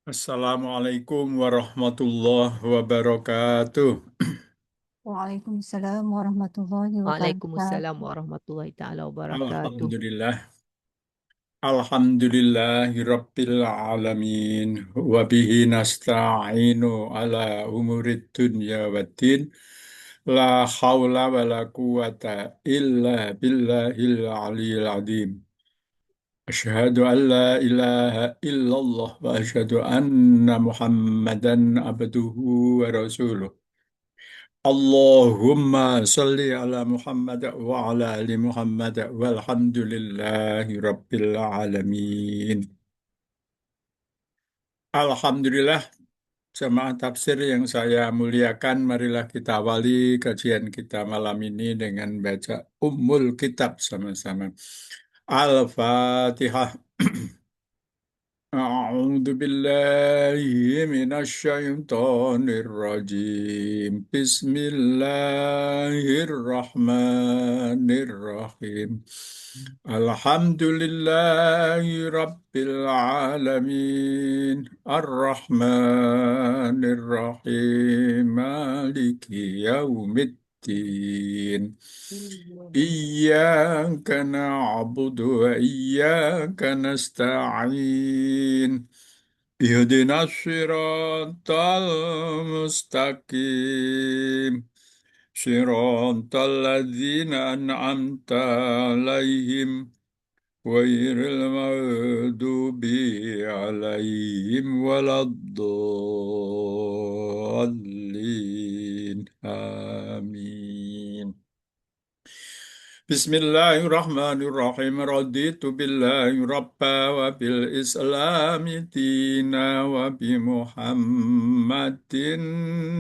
Assalamualaikum warahmatullahi wabarakatuh. Waalaikumsalam warahmatullahi Waalaikumsalam wabarakatuh. warahmatullahi taala wabarakatuh. Alhamdulillah. Alhamdulillahi Rabbil Alamin. Wabihi nasta'inu ala umurid dunya waddin. La hawla wa la quwata illa billahil aliyil azim. Asyhadu an la ilaha illallah wa asyhadu anna Muhammadan abduhu wa rasuluh. Allahumma salli ala Muhammad wa ala ali Muhammad walhamdulillahi rabbil alamin. Alhamdulillah, jemaah tafsir yang saya muliakan, marilah kita awali kajian kita malam ini dengan baca Ummul Kitab sama-sama. Al-Fatihah. أعوذ بالله من الشيطان الرجيم بسم الله الرحمن الرحيم الحمد لله رب العالمين الرحمن الرحيم مالك يوم الدين إياك نعبد وإياك نستعين اهدنا الصراط المستقيم صراط الذين أنعمت عليهم غير المغضوب عليهم ولا الضالين آمين. Bismillahirrahmanirrahim. Raditu billahi rabba wa bil islami dina wa bi muhammadin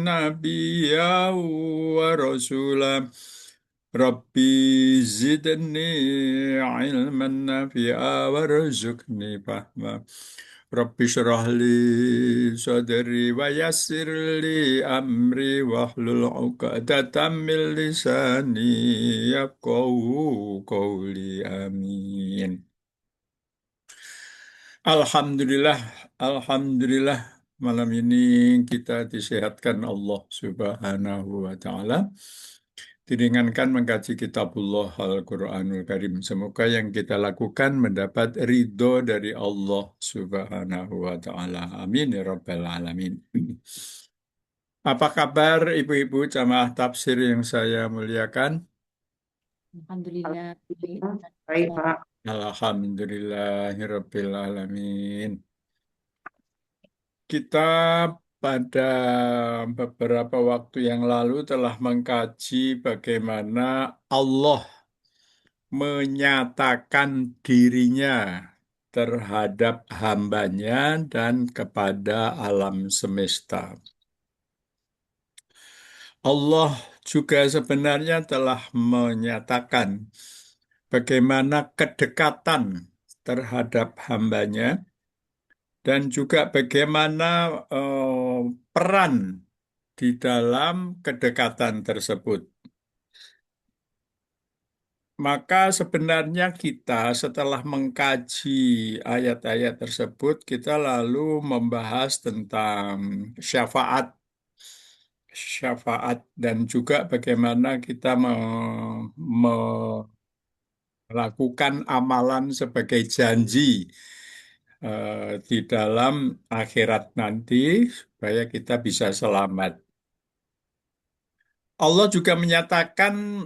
nabiyya wa rasulah. Rabbi zidni ilman nafi'a warzuqni fahma. Rabbi syrah li sadri wa yassir li amri wahlul 'uqdatam min lisani yafqahu qawli amin. Alhamdulillah, alhamdulillah malam ini kita disehatkan Allah Subhanahu wa taala. Diringankan mengkaji kitabullah Al-Quranul Karim. Semoga yang kita lakukan mendapat ridho dari Allah Subhanahu wa Ta'ala. Amin ya Rabbal Alamin. Apa kabar ibu-ibu jamaah tafsir yang saya muliakan? Alhamdulillah. Baik, Pak. Alhamdulillahirabbil alamin. Kita pada beberapa waktu yang lalu telah mengkaji bagaimana Allah menyatakan dirinya terhadap hambanya dan kepada alam semesta. Allah juga sebenarnya telah menyatakan bagaimana kedekatan terhadap hambanya dan juga bagaimana peran di dalam kedekatan tersebut. Maka sebenarnya kita setelah mengkaji ayat-ayat tersebut, kita lalu membahas tentang syafaat, syafaat dan juga bagaimana kita melakukan amalan sebagai janji di dalam akhirat nanti supaya kita bisa selamat. Allah juga menyatakan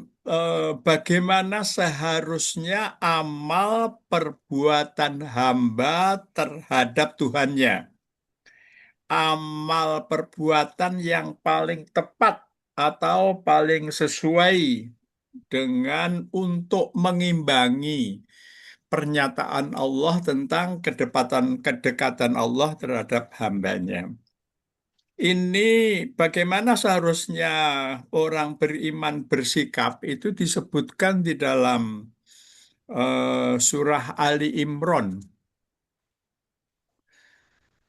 bagaimana seharusnya amal perbuatan hamba terhadap Tuhannya. Amal perbuatan yang paling tepat atau paling sesuai dengan untuk mengimbangi pernyataan Allah tentang kedekatan Allah terhadap hambanya. Ini bagaimana seharusnya orang beriman bersikap itu disebutkan di dalam surah Ali Imran.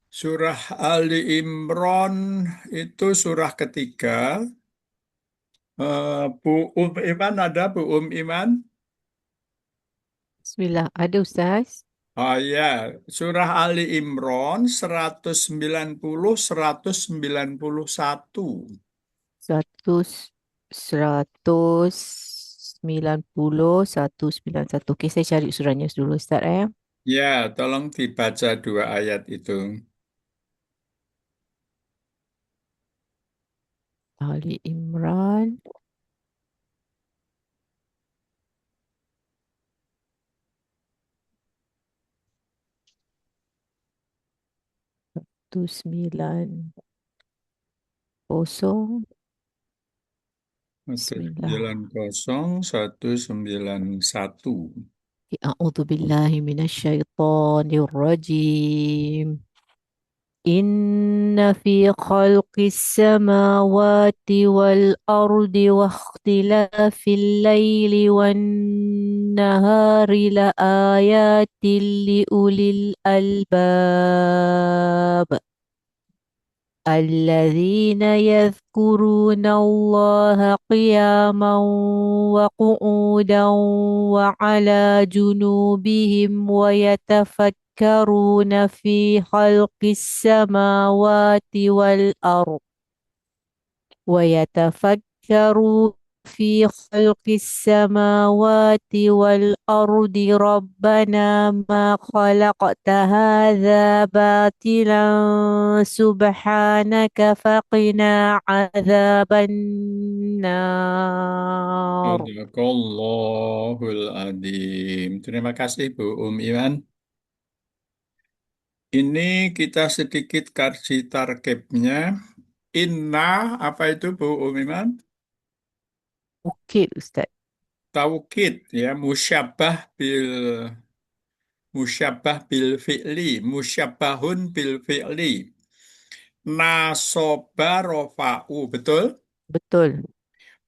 Surah Ali Imran itu surah ketiga. Bu Iman ada, Bu Iman? Bismillah. Ada Ustaz? Oh ya, surah Ali Imran 190, 191. 191. Okey, saya cari surahnya dulu, Ustaz, eh. Ya, tolong dibaca dua ayat itu. Ali Imran. Tu 90. Oke, Bismillah. 90, 191. A'udzu billahi minasyaitonir rajim. إن في خلق السماوات والأرض واختلاف الليل والنهار لآيات لأولي الألباب الذين يذكرون الله قياما وقعودا وعلى جنوبهم ويتفكرون في خلق السماوات والأرض ويتفكروا في خلق السماوات والأرض ربنا ما خلقت هذا باطلا سبحانك فقنا عذاب النار. Sadaqallahul Adzim. Terima kasih Bu Iman. Ini kita sedikit kaji tarkibnya. Inna, apa itu Bu Iman? Okey Ustaz. Taukid, ya, musyabbah bil fi'li, musyabbahun bil fi'li. Nasoba rofa'u, betul? Betul.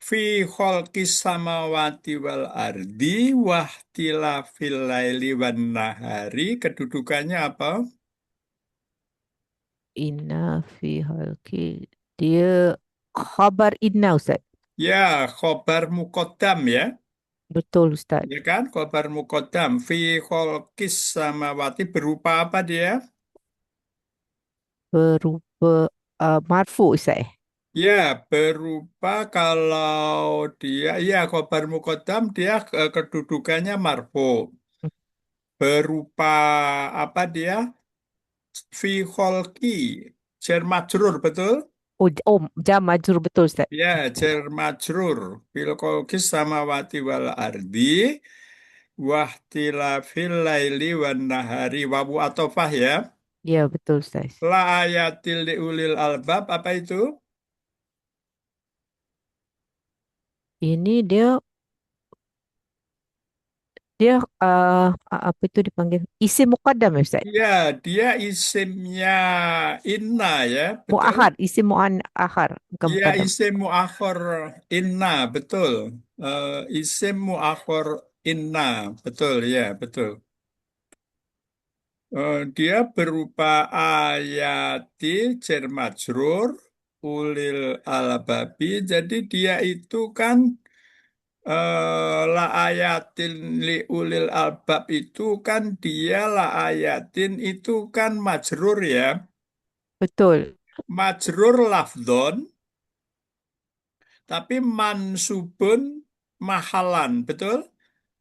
Fi kholqis samawati wal ardi wahtilafil laili wan nahari. Kedudukannya apa? Inna fi halki. Dia khabar inna Ustaz. Ya, khobar mukodam ya. Betul Ustaz. Ya kan, khobar mukodam. Fi kholqis samawati berupa apa dia? Berupa marfu Ustaz. Ya, berupa kalau dia, ya khobar mukodam dia kedudukannya marfu. Berupa apa dia? Fi kholqi. Jar majrur, betul? Oh, jam majrur betul Ustaz. Ya, jar majrur. Fil kholqis samawati wal ardi. Wahtilafil laili wan nahari. Wawu atofah ya. Ya, betul Ustaz. La ayatil liulil albab. Apa itu? Ini dia apa itu dipanggil isim muqaddam ya Ustaz? Ya, dia isimnya inna ya, betul? Muakhar, isim muakhar, bukan Ya, muqaddam. isim muakhir inna, betul. Isim muakhir inna, betul ya, betul. Dia berupa ayati jar majrur ulil albabi. Jadi dia itu kan la ayatin li ulil albab itu kan dia la ayatin itu kan majrur ya. Betul, Majrur lafdon tapi mansubun mahalan, betul?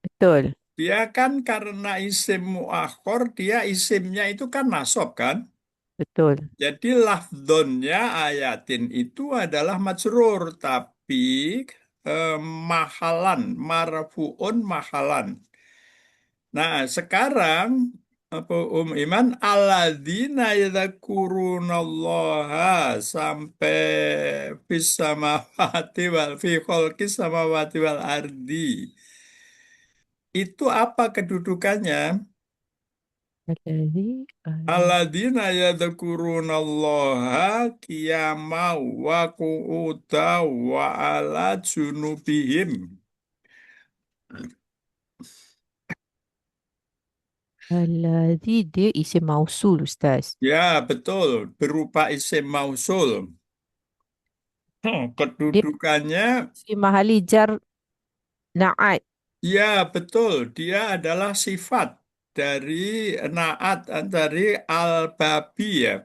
betul, Dia kan karena isim muakhor, dia isimnya itu kan nasob kan? betul, Jadi lafdonnya ayatin itu adalah majrur, tapi eh, mahalan, marfuun mahalan. Nah, sekarang apa Iman alladzina yadzakurunallaha sampai fis samawati wal fi khalqis samawati wal ardi. Itu apa kedudukannya? alladzi Alladzina yadzakurunallaha qiyamau wa qu'udaw wa ala junubihim. alladzi dia isim mausul Ustaz. Ya, betul, berupa isim mausul. Dia Kedudukannya, isim mahali jar na'at. ya betul, dia adalah sifat. dari naat dari al-babi ya.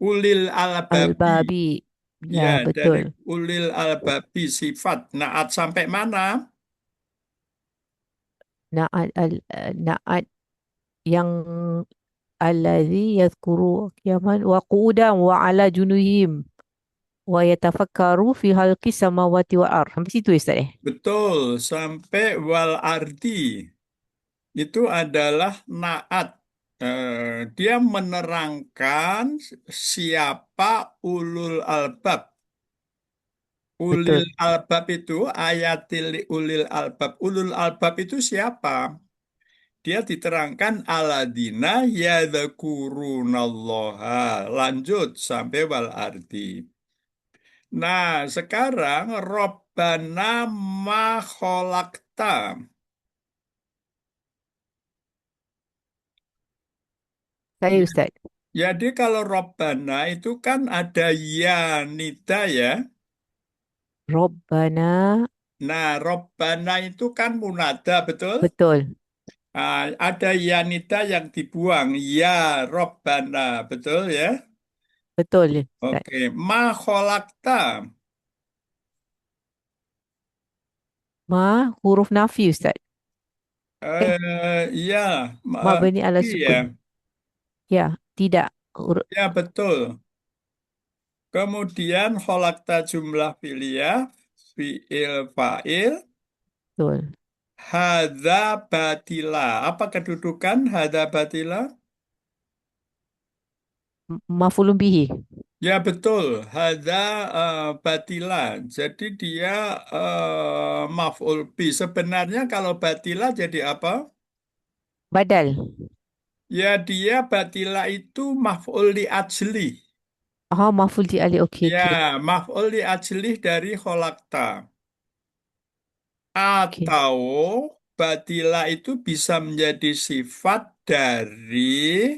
Ulil al-babi. Al-babi. Ya, Ya, dari betul. ulil al-babi sifat. Naat sampai mana? Naat yang alladzi yadhkuru qiyaman wa qu'udan wa ala junubihim wa yatafakkaru fi khalqis samawati wal ardh. Sampai situ Ustaz eh. Betul, sampai wal ardi. Itu adalah naat. Dia menerangkan siapa ulul albab. Ulil Betul. albab itu ayatil ulil albab. Ulul albab itu siapa? Dia diterangkan aladina yadzakurunallaha. Lanjut sampai wal ardi. Nah, sekarang Robbana ma kholakta. Saya Ustaz. Jadi kalau Robbana itu kan ada ya nida ya. Rabbana Nah, Robbana itu kan munada, betul? betul. Ada ya nida yang dibuang. Ya Robbana, betul ya? Betul Ustaz. Oke, ma kholakta. Ma huruf nafi Ustaz. Eh, Ya, mabni ala iya, sukun. Ya, tidak. ya betul. Kemudian kholakta jumlah fi'liyah, fi'il fa'il, Betul. hadza batila. Apa kedudukan hadza batila? Mafulun bihi. Ya betul, hadza batila. Jadi dia maf'ul bi. Sebenarnya kalau batila jadi apa? Badal. Ya dia batila itu maf'ul li ajli. Oh, maful di ali. Okey, Ya, okey. maf'ul li ajli dari kholakta. Okey. Atau batila itu bisa menjadi sifat dari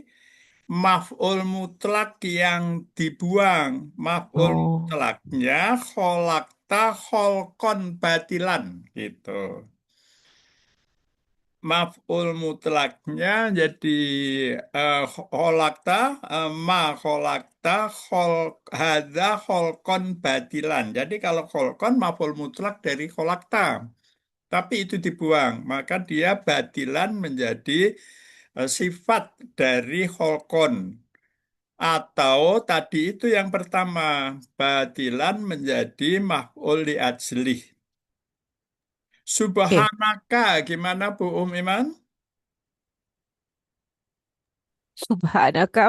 maf'ul mutlak yang dibuang. Maf'ul Oh, mutlaknya kholakta kholkon batilan gitu. Maf'ul mutlaknya jadi kholakta ma kholakta khol hadza kholkon batilan. Jadi kalau kholkon maf'ul mutlak dari kholakta. Tapi itu dibuang, maka dia batilan menjadi sifat dari holkon. Atau tadi itu yang pertama, batilan menjadi maf'ul li ajlih. okey. Subhanaka, gimana Bu Iman? Subhanaka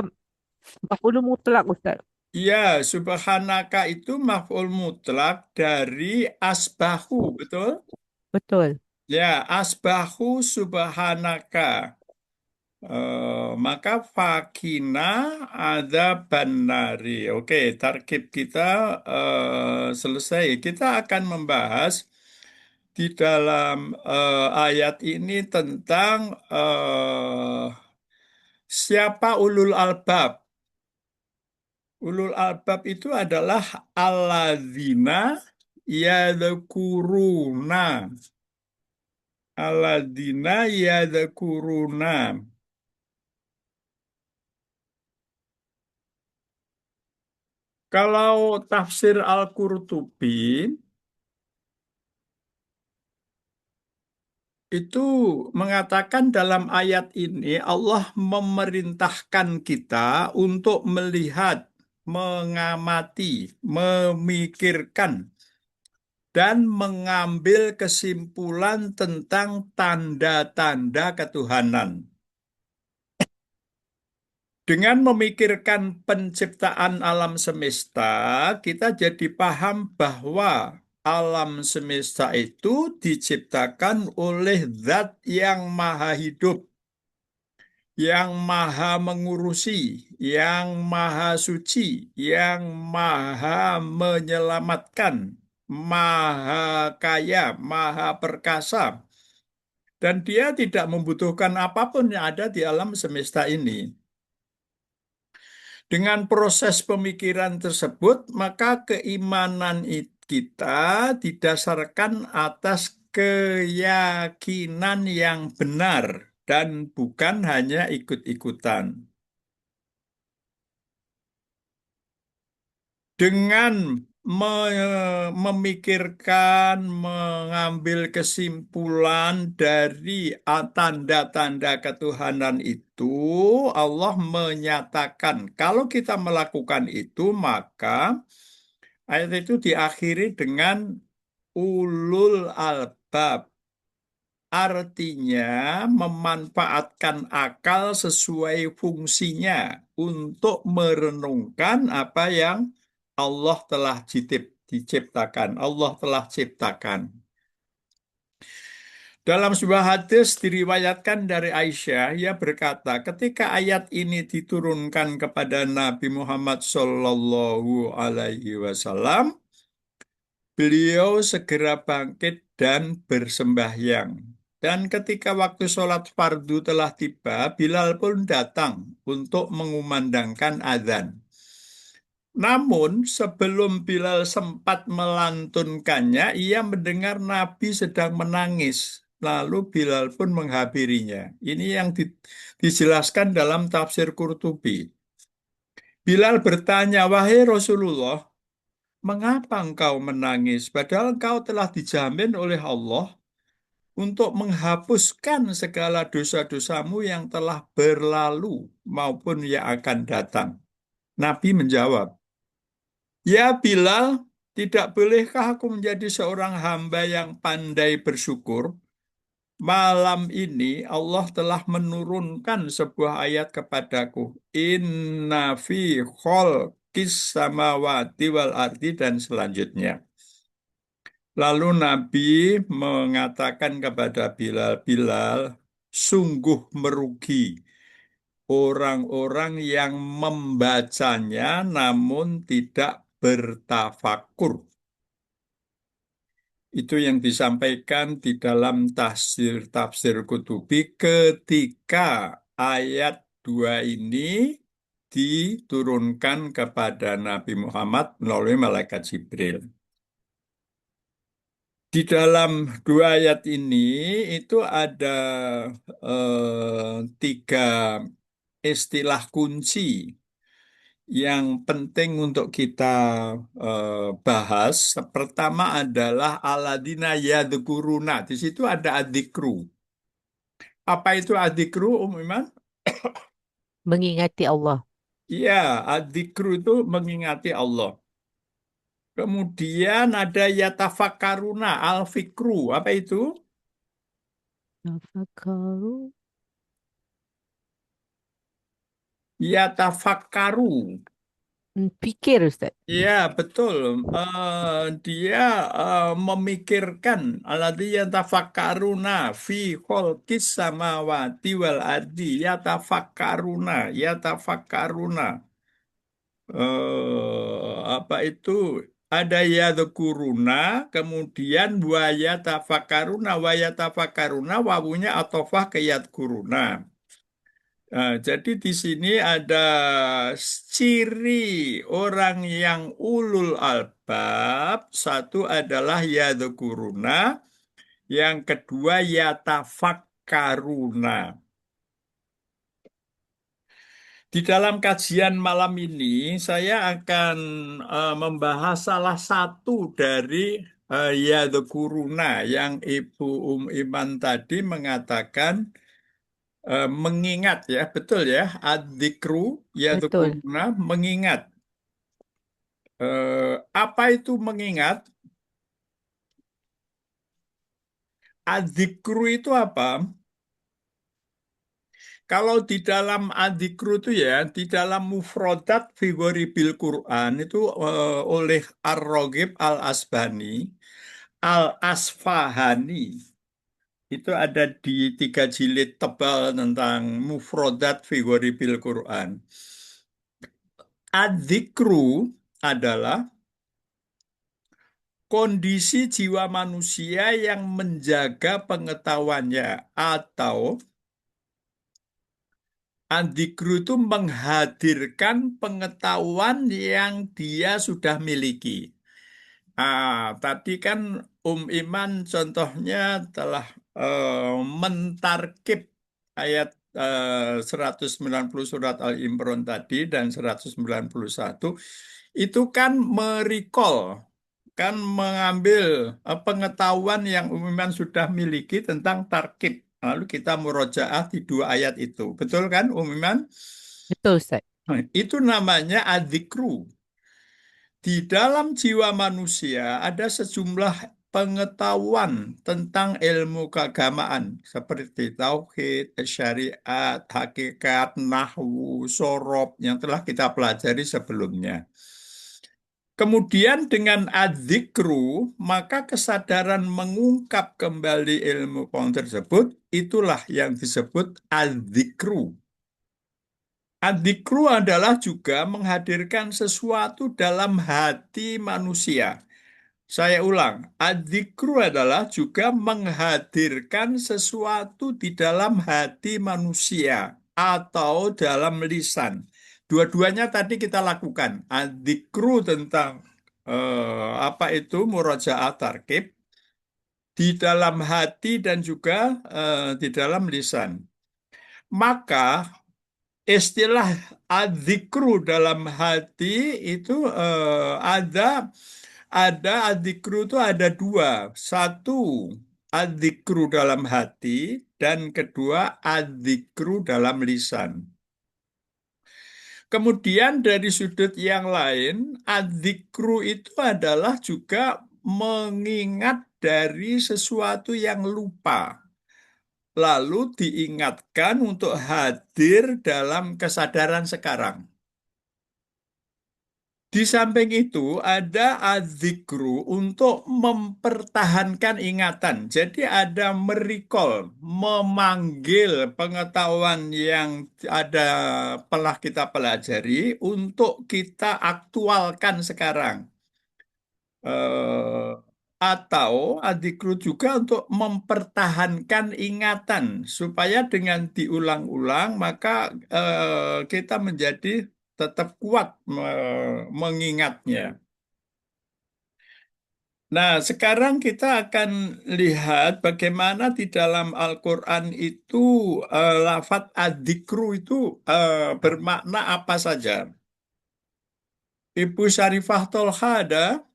mafulun mutlak Ustaz. Ya, subhanaka itu maf'ul mutlak dari asbahu, betul? Betul. Ya, asbahu subhanaka. Maka fakina ada banari. Oke, tarkib kita selesai. Kita akan membahas di dalam ayat ini tentang siapa ulul albab. Ulul albab itu adalah alladzina yadzakuruna. Alladzina yadzakuruna. Kalau tafsir Al-Qurtubi itu mengatakan dalam ayat ini Allah memerintahkan kita untuk melihat, mengamati, memikirkan, dan mengambil kesimpulan tentang tanda-tanda ketuhanan. Dengan memikirkan penciptaan alam semesta, kita jadi paham bahwa alam semesta itu diciptakan oleh zat yang maha hidup, yang maha mengurusi, yang maha suci, yang maha menyelamatkan, maha kaya, maha perkasa. Dan dia tidak membutuhkan apapun yang ada di alam semesta ini. Dengan proses pemikiran tersebut, maka keimanan kita didasarkan atas keyakinan yang benar. dan bukan hanya ikut-ikutan. Dengan memikirkan, mengambil kesimpulan dari tanda-tanda ketuhanan itu, Allah menyatakan kalau kita melakukan itu, maka ayat itu diakhiri dengan ulul albab. Artinya memanfaatkan akal sesuai fungsinya untuk merenungkan apa yang Allah telah diciptakan, Allah telah ciptakan. Dalam sebuah hadis diriwayatkan dari Aisyah, ia berkata, ketika ayat ini diturunkan kepada Nabi Muhammad SAW, beliau segera bangkit dan bersembahyang. Dan ketika waktu sholat fardu telah tiba, Bilal pun datang untuk mengumandangkan azan. Namun, sebelum Bilal sempat melantunkannya, ia mendengar Nabi sedang menangis. Lalu Bilal pun menghampirinya. Ini yang dijelaskan dalam tafsir Qurtubi. Bilal bertanya, "Wahai Rasulullah, mengapa engkau menangis? Padahal engkau telah dijamin oleh Allah untuk menghapuskan segala dosa-dosamu yang telah berlalu maupun yang akan datang." Nabi menjawab, "Ya Bilal, tidak bolehkah aku menjadi seorang hamba yang pandai bersyukur? Malam ini Allah telah menurunkan sebuah ayat kepadaku. Inna fi khalqis samawati wal ardi dan selanjutnya. Lalu Nabi mengatakan kepada Bilal, Bilal, sungguh merugi orang-orang yang membacanya namun tidak bertafakur. Itu yang disampaikan di dalam tafsir Qutubi ketika ayat 2 ini diturunkan kepada Nabi Muhammad melalui malaikat Jibril. Di dalam dua ayat ini itu ada tiga istilah kunci yang penting untuk kita bahas. Pertama adalah aladina yadkuruna. Di situ ada adikru. Apa itu adikru, Iman? Mengingati Allah. Iya, adikru itu mengingati Allah. Kemudian ada yatafakaruna, al-fikru. Apa itu? Tafakkaru. Yatafakaru. Pikir Ustaz. Ya, betul. Dia memikirkan alladzi yatafakkaruna fi khalqis samawati wal ardi yatafakkaruna. Apa itu? Ada yadkuruna, kemudian wa yatafakkaruna wawunya atofah ke yadkuruna. Jadi di sini ada ciri orang yang ulul albab. Satu adalah yadkuruna, yang kedua yatafakkaruna. Di dalam kajian malam ini, saya akan membahas salah satu dari yadkuruna yang Ibu Iman tadi mengatakan mengingat, ya, betul ya, adzikru Betul. yadkuruna, mengingat. Apa itu mengingat? Adzikru itu apa? Kalau di dalam adzikru itu ya, di dalam mufrodat bil Quran itu oleh Ar-Raghib Al-Asbani, Al-Asfahani, itu ada di 3 jilid tebal tentang mufrodat bil Quran. Adzikru adalah kondisi jiwa manusia yang menjaga pengetahuannya, atau Andikru itu menghadirkan pengetahuan yang dia sudah miliki. Tadi kan Iman contohnya telah mentarkib ayat 190 surat Al-Imran tadi dan 191 itu kan merecall, kan mengambil pengetahuan yang umuman sudah miliki tentang tarkib. Lalu kita murojaah di dua ayat itu. Betul kan umuman? Betul, Ustaz. Itu namanya adzikru. Di dalam jiwa manusia ada sejumlah pengetahuan tentang ilmu keagamaan seperti tauhid, syariat, hakikat, nahwu, sorob yang telah kita pelajari sebelumnya. Kemudian dengan adzikru, maka kesadaran mengungkap kembali ilmu pengetahuan tersebut, itulah yang disebut adzikru. Adzikru adalah juga menghadirkan sesuatu dalam hati manusia. Saya ulang, adzikru adalah juga menghadirkan sesuatu di dalam hati manusia atau dalam lisan. Dua-duanya tadi kita lakukan. Adzikru tentang apa itu murojaah tarkib di dalam hati dan juga di dalam lisan. Maka istilah adzikru dalam hati itu ada adzikru itu ada dua. Satu, adzikru dalam hati, dan kedua, adzikru dalam lisan. Kemudian dari sudut yang lain, adzikru itu adalah juga mengingat dari sesuatu yang lupa, lalu diingatkan untuk hadir dalam kesadaran sekarang. Di samping itu ada adzikru untuk mempertahankan ingatan. Jadi ada merecall, memanggil pengetahuan yang ada telah kita pelajari untuk kita aktualkan sekarang. Eh, atau adzikru juga untuk mempertahankan ingatan supaya dengan diulang-ulang maka kita menjadi tetap kuat mengingatnya. Nah, sekarang kita akan lihat bagaimana di dalam Al-Quran itu lafadz adzikru itu bermakna apa saja. Ibu Syarifah Tolha ada?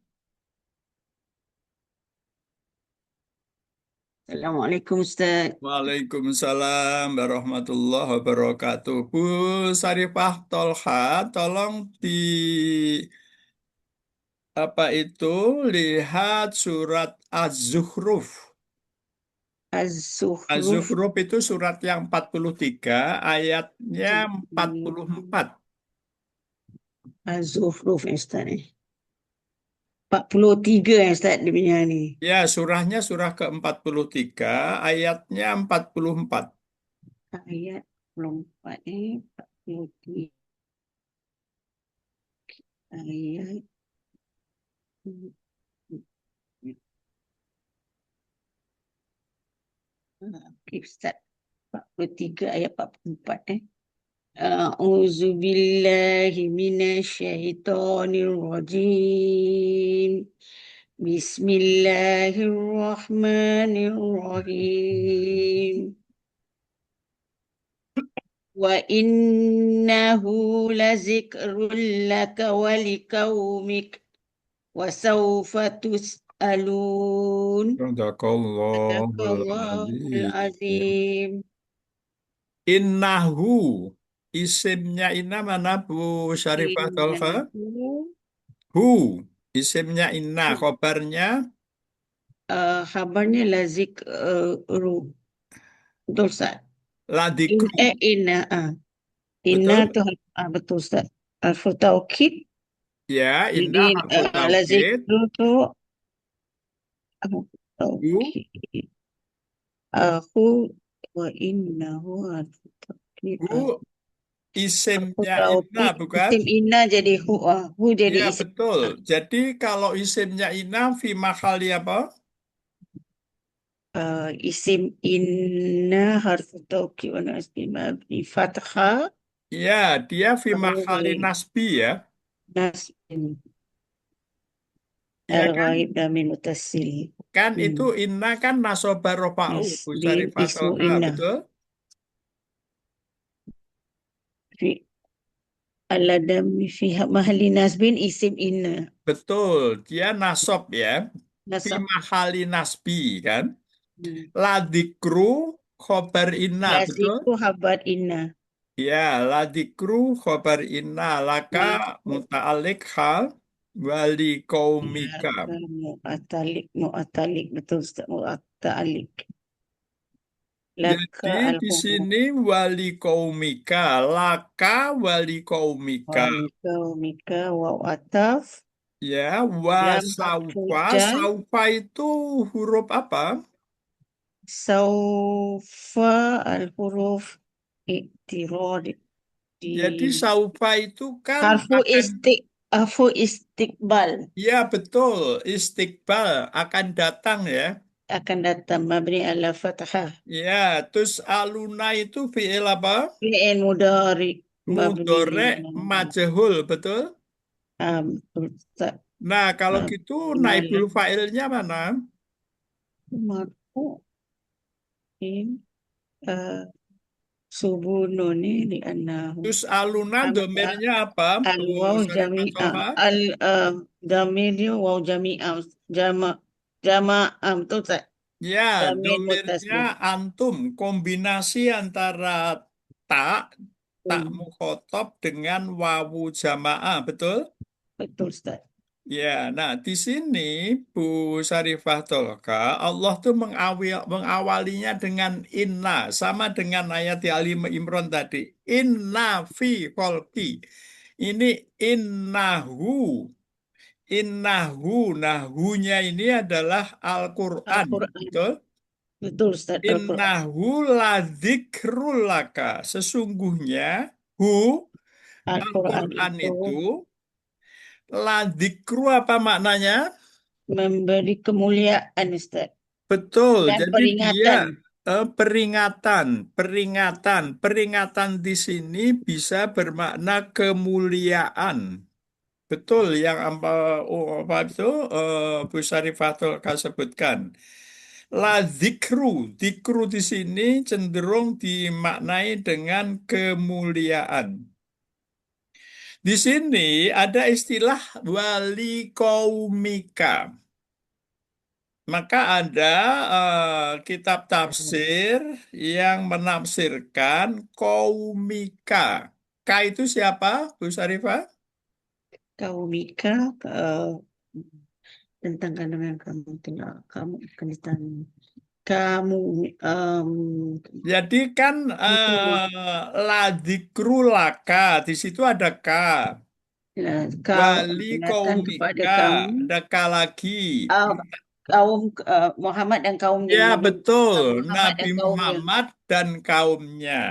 Assalamualaikum Ustaz. Waalaikumsalam warahmatullahi wabarakatuh. Bu Syarifah Tolha, tolong di apa itu lihat surat Az-Zukhruf. Az-Zukhruf, Az-Zukhruf itu surat yang 43, ayatnya 44. Az-Zukhruf Ustaz ni. 43 Ustaz dia punya ni. Ya, surahnya surah ke-43, ayatnya 44. Ayat 44 ni, 43 ayat. Okey Ustaz. 43 ayat 44 A'udzu billahi minasyaitonir rajim. Bismillahirrahmanirrahim. Wa innahu lazikrul laka wa liqaumik wa sawfa tus'alun. Sadaqallahul Sadaqallahul azim. azim. Innahu, isimnya inna mana Bu Syarifah Tolha? Innahu Hu, isimnya inna, khobarnya khabarnya lazikru. Betul Ustaz. ladikru. Inna inna Betul? tu betul Ustaz. Harfu taukid. Ya, inna Jadi harfu taukid. lazikru tu harfu Hu, taukid. Aku wa innahu harfu taukid. hu Harfu isimnya inna taukid. bukan? Isim inna jadi hu jadi Ya, isim. betul. Jadi kalau isimnya inna fi mahali apa? Isim inna harfu taukid wa nasbi mabni fathah Ya, dia fi mahali oleh nasbi ya. nasbin Ya kan? al-ghaib dan min mutasil. Kan itu inna kan nasoba rofa'u Bu Nasbin Syarifah ismu Tolha, inna. betul? fi aladam fi mahalli nasbin isim inna. Betul, dia nasab ya. Fi Nasab. mahali nasbi kan. Hmm. Ladikru khobar inna, betul? Laziku habar inna. Ya, ladikru khobar inna laka Laka muta'alik hal wali kaumika. mu'atalik. Betul Ustaz, mu'atalik. Laka Jadi di al-huruf. sini wali kaumika, laka wali kaumika. Walika umika waw ataf. Ya, wa Lam harfu saufa, jar. saufa itu huruf apa? Saufa al-huruf iktirad di Jadi saufa itu kan harfu akan, harfu istiqbal ya betul, istiqbal akan datang ya. akan datang mabni ala fathah. Ya, terus aluna itu fi'il apa? Fi'il mudhari mabni Mudore majhul, betul? Ustaz. Nah, kalau Ah, gitu Malah naibul fa'ilnya mana? marfu in ah, subununi di anahu Terus aluna domirnya apa? Bu al-waw Syarifah jami'ah Toha? damirnya waw jami'ah jama'ah betul tak? Ya, Damir domirnya mutaslim. antum, kombinasi antara tak, tak mukhotob dengan wawu jamaah, betul? Betul Ustaz. Ya, nah di sini Bu Syarifah Tolka, Allah tuh mengawalinya dengan inna, sama dengan ayat di Ali Imran tadi. Inna fi kholqi. Ini innahu, innahu, nahunya ini adalah Al-Quran, Al-Quran. betul? Betul Ustaz, Al-Quran. Innahu ladzikrul laka. Sesungguhnya hu Al-Quran Al-Quran itu itu ladzikru apa maknanya? memberi kemuliaan Ustaz. Betul. Dan Jadi dia peringatan. peringatan, peringatan, peringatan di sini bisa bermakna kemuliaan. Betul yang apa itu Bu Syarifatul sebutkan. La zikru, zikru di sini cenderung dimaknai dengan kemuliaan. Di sini ada istilah wali kaumika. Maka ada kitab tafsir yang menafsirkan kaumika. K itu siapa, Bu Syarifah? Kaumika tentang kandang yang kamu tinggal kamu akan ditanya. Kamu Jadi kan itu ladikrulaka, di situ ada K. kau Wali ingatkan kepada kaumika, kamu ada K lagi. uh, kaum Muhammad dan kaumnya Ya Nabi betul, Muhammad Nabi dan kaumnya. Muhammad dan kaumnya.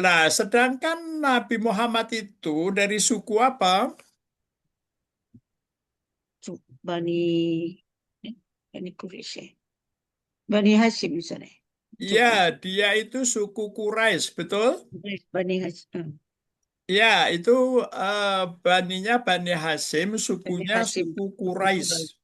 Nah, sedangkan Nabi Muhammad itu dari suku apa? Bani Bani Quraisy. Bani Hashim misalnya. Ya, dia itu suku Quraisy, betul? Bani Hashim. Ya, itu baninya Bani Hasim, Bani sukunya Hashim. suku Quraisy.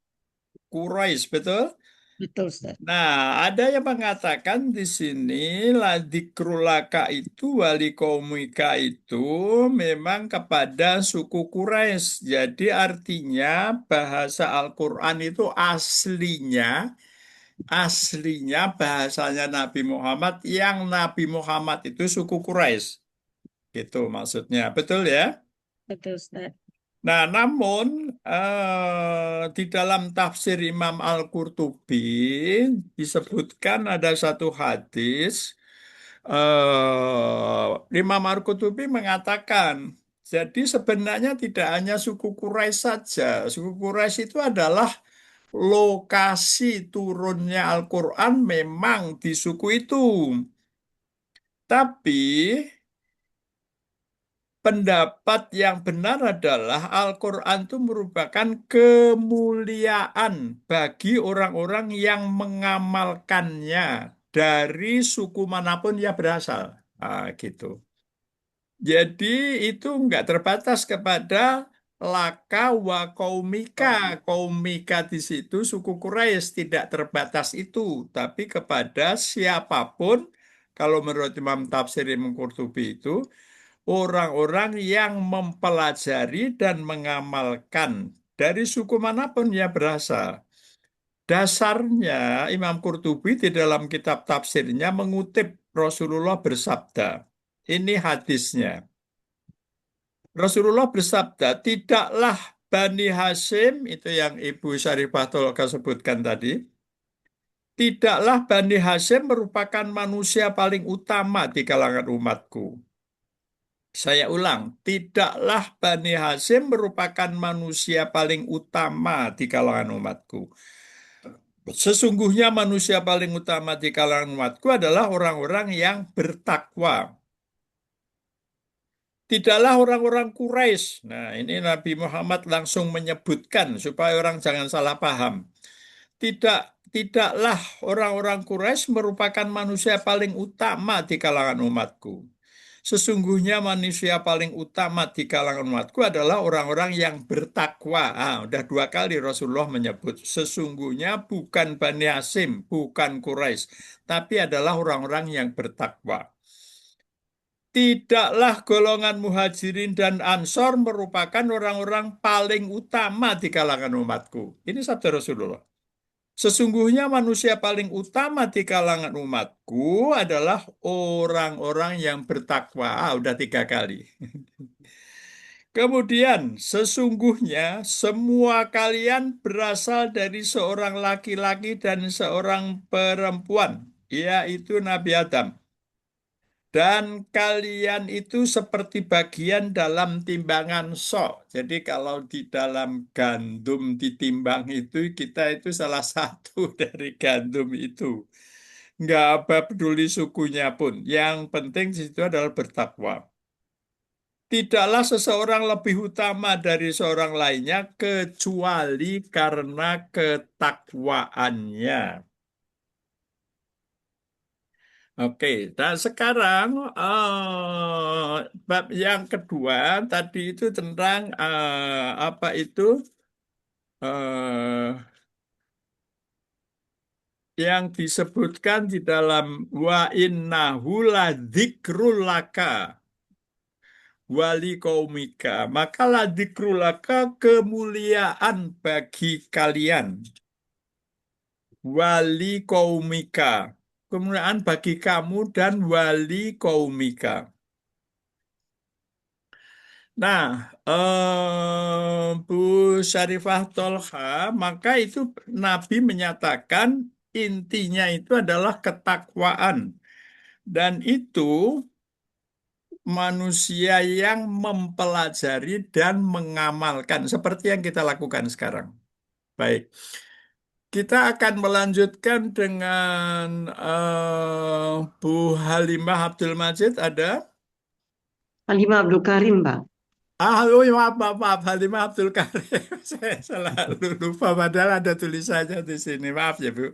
Quraisy, betul? Betul Ustaz. Nah, ada yang mengatakan di sini ladikrulaka itu wali kaumika itu memang kepada suku Quraisy. Jadi artinya bahasa Al-Quran itu aslinya bahasanya Nabi Muhammad yang Nabi Muhammad itu suku Quraisy. Gitu maksudnya. Betul ya? Betul Ustaz. Nah, namun di dalam tafsir Imam Al-Qurtubi disebutkan ada satu hadis. Imam Al-Qurtubi mengatakan, jadi sebenarnya tidak hanya suku Quraisy saja. Suku Quraisy itu adalah lokasi turunnya Al-Quran memang di suku itu. Tapi pendapat yang benar adalah Al-Quran itu merupakan kemuliaan bagi orang-orang yang mengamalkannya dari suku manapun ia berasal. Gitu. Jadi itu nggak terbatas kepada laka wa kaumika. Kaumika di situ suku Quraisy tidak terbatas itu, tapi kepada siapapun Kalau menurut Imam Tafsir Imam Qurtubi itu orang-orang yang mempelajari dan mengamalkan dari suku manapun ia berasal. Dasarnya Imam Qurtubi di dalam kitab tafsirnya mengutip Rasulullah bersabda. Ini hadisnya. Rasulullah bersabda, tidaklah Bani Hashim, itu yang Ibu Syarifah Tolka sebutkan tadi, tidaklah Bani Hashim merupakan manusia paling utama di kalangan umatku. Saya ulang, tidaklah Bani Hashim merupakan manusia paling utama di kalangan umatku. Sesungguhnya manusia paling utama di kalangan umatku adalah orang-orang yang bertakwa. Tidaklah orang-orang Quraisy. Nah, ini Nabi Muhammad langsung menyebutkan supaya orang jangan salah paham. Tidaklah orang-orang Quraisy merupakan manusia paling utama di kalangan umatku. Sesungguhnya manusia paling utama di kalangan umatku adalah orang-orang yang bertakwa. Udah 2 kali Rasulullah menyebut. Sesungguhnya bukan Bani Hasyim, bukan Quraisy, tapi adalah orang-orang yang bertakwa. Tidaklah golongan muhajirin dan ansor merupakan orang-orang paling utama di kalangan umatku. Ini sabda Rasulullah. Sesungguhnya manusia paling utama di kalangan umatku adalah orang-orang yang bertakwa. Udah 3 kali. Kemudian, sesungguhnya semua kalian berasal dari seorang laki-laki dan seorang perempuan, yaitu Nabi Adam. Dan kalian itu seperti bagian dalam timbangan sok. Jadi kalau di dalam gandum ditimbang itu, kita itu salah satu dari gandum itu. Nggak apa peduli sukunya pun. Yang penting di situ adalah bertakwa. Tidaklah seseorang lebih utama dari seorang lainnya kecuali karena ketakwaannya. Oke, dan sekarang bab yang kedua tadi itu tentang apa itu eh, yang disebutkan di dalam wa innahu ladzikrul laka wali kaumika. Maka ladzikrul laka kemuliaan bagi kalian wali kaumika. Kemuliaan bagi kamu dan wali kaumika. Nah, Bu Syarifah Tolha, maka itu Nabi menyatakan intinya itu adalah ketakwaan. Dan itu manusia yang mempelajari dan mengamalkan, seperti yang kita lakukan sekarang. Baik, kita akan melanjutkan dengan Bu Halimah Abdul Majid, ada? Halimah Abdul Karim, Pak. Oh, iya, maaf, Halimah Abdul Karim. Saya selalu lupa, padahal ada tulisannya di sini. Maaf ya, Bu.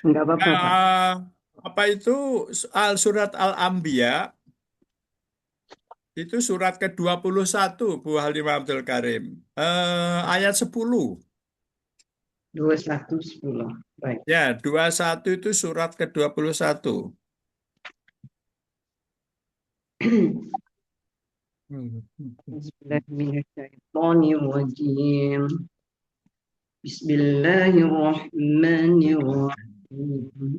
Enggak apa-apa, Pak. Eh, apa itu surat Al-Anbiya? Itu surat ke-21, Bu Halimah Abdul Karim. Ayat 10. 2110. Baik. Ya, 21 itu surat ke-21. Bismillahirrahmanirrahim. Bismillahirrahmanirrahim.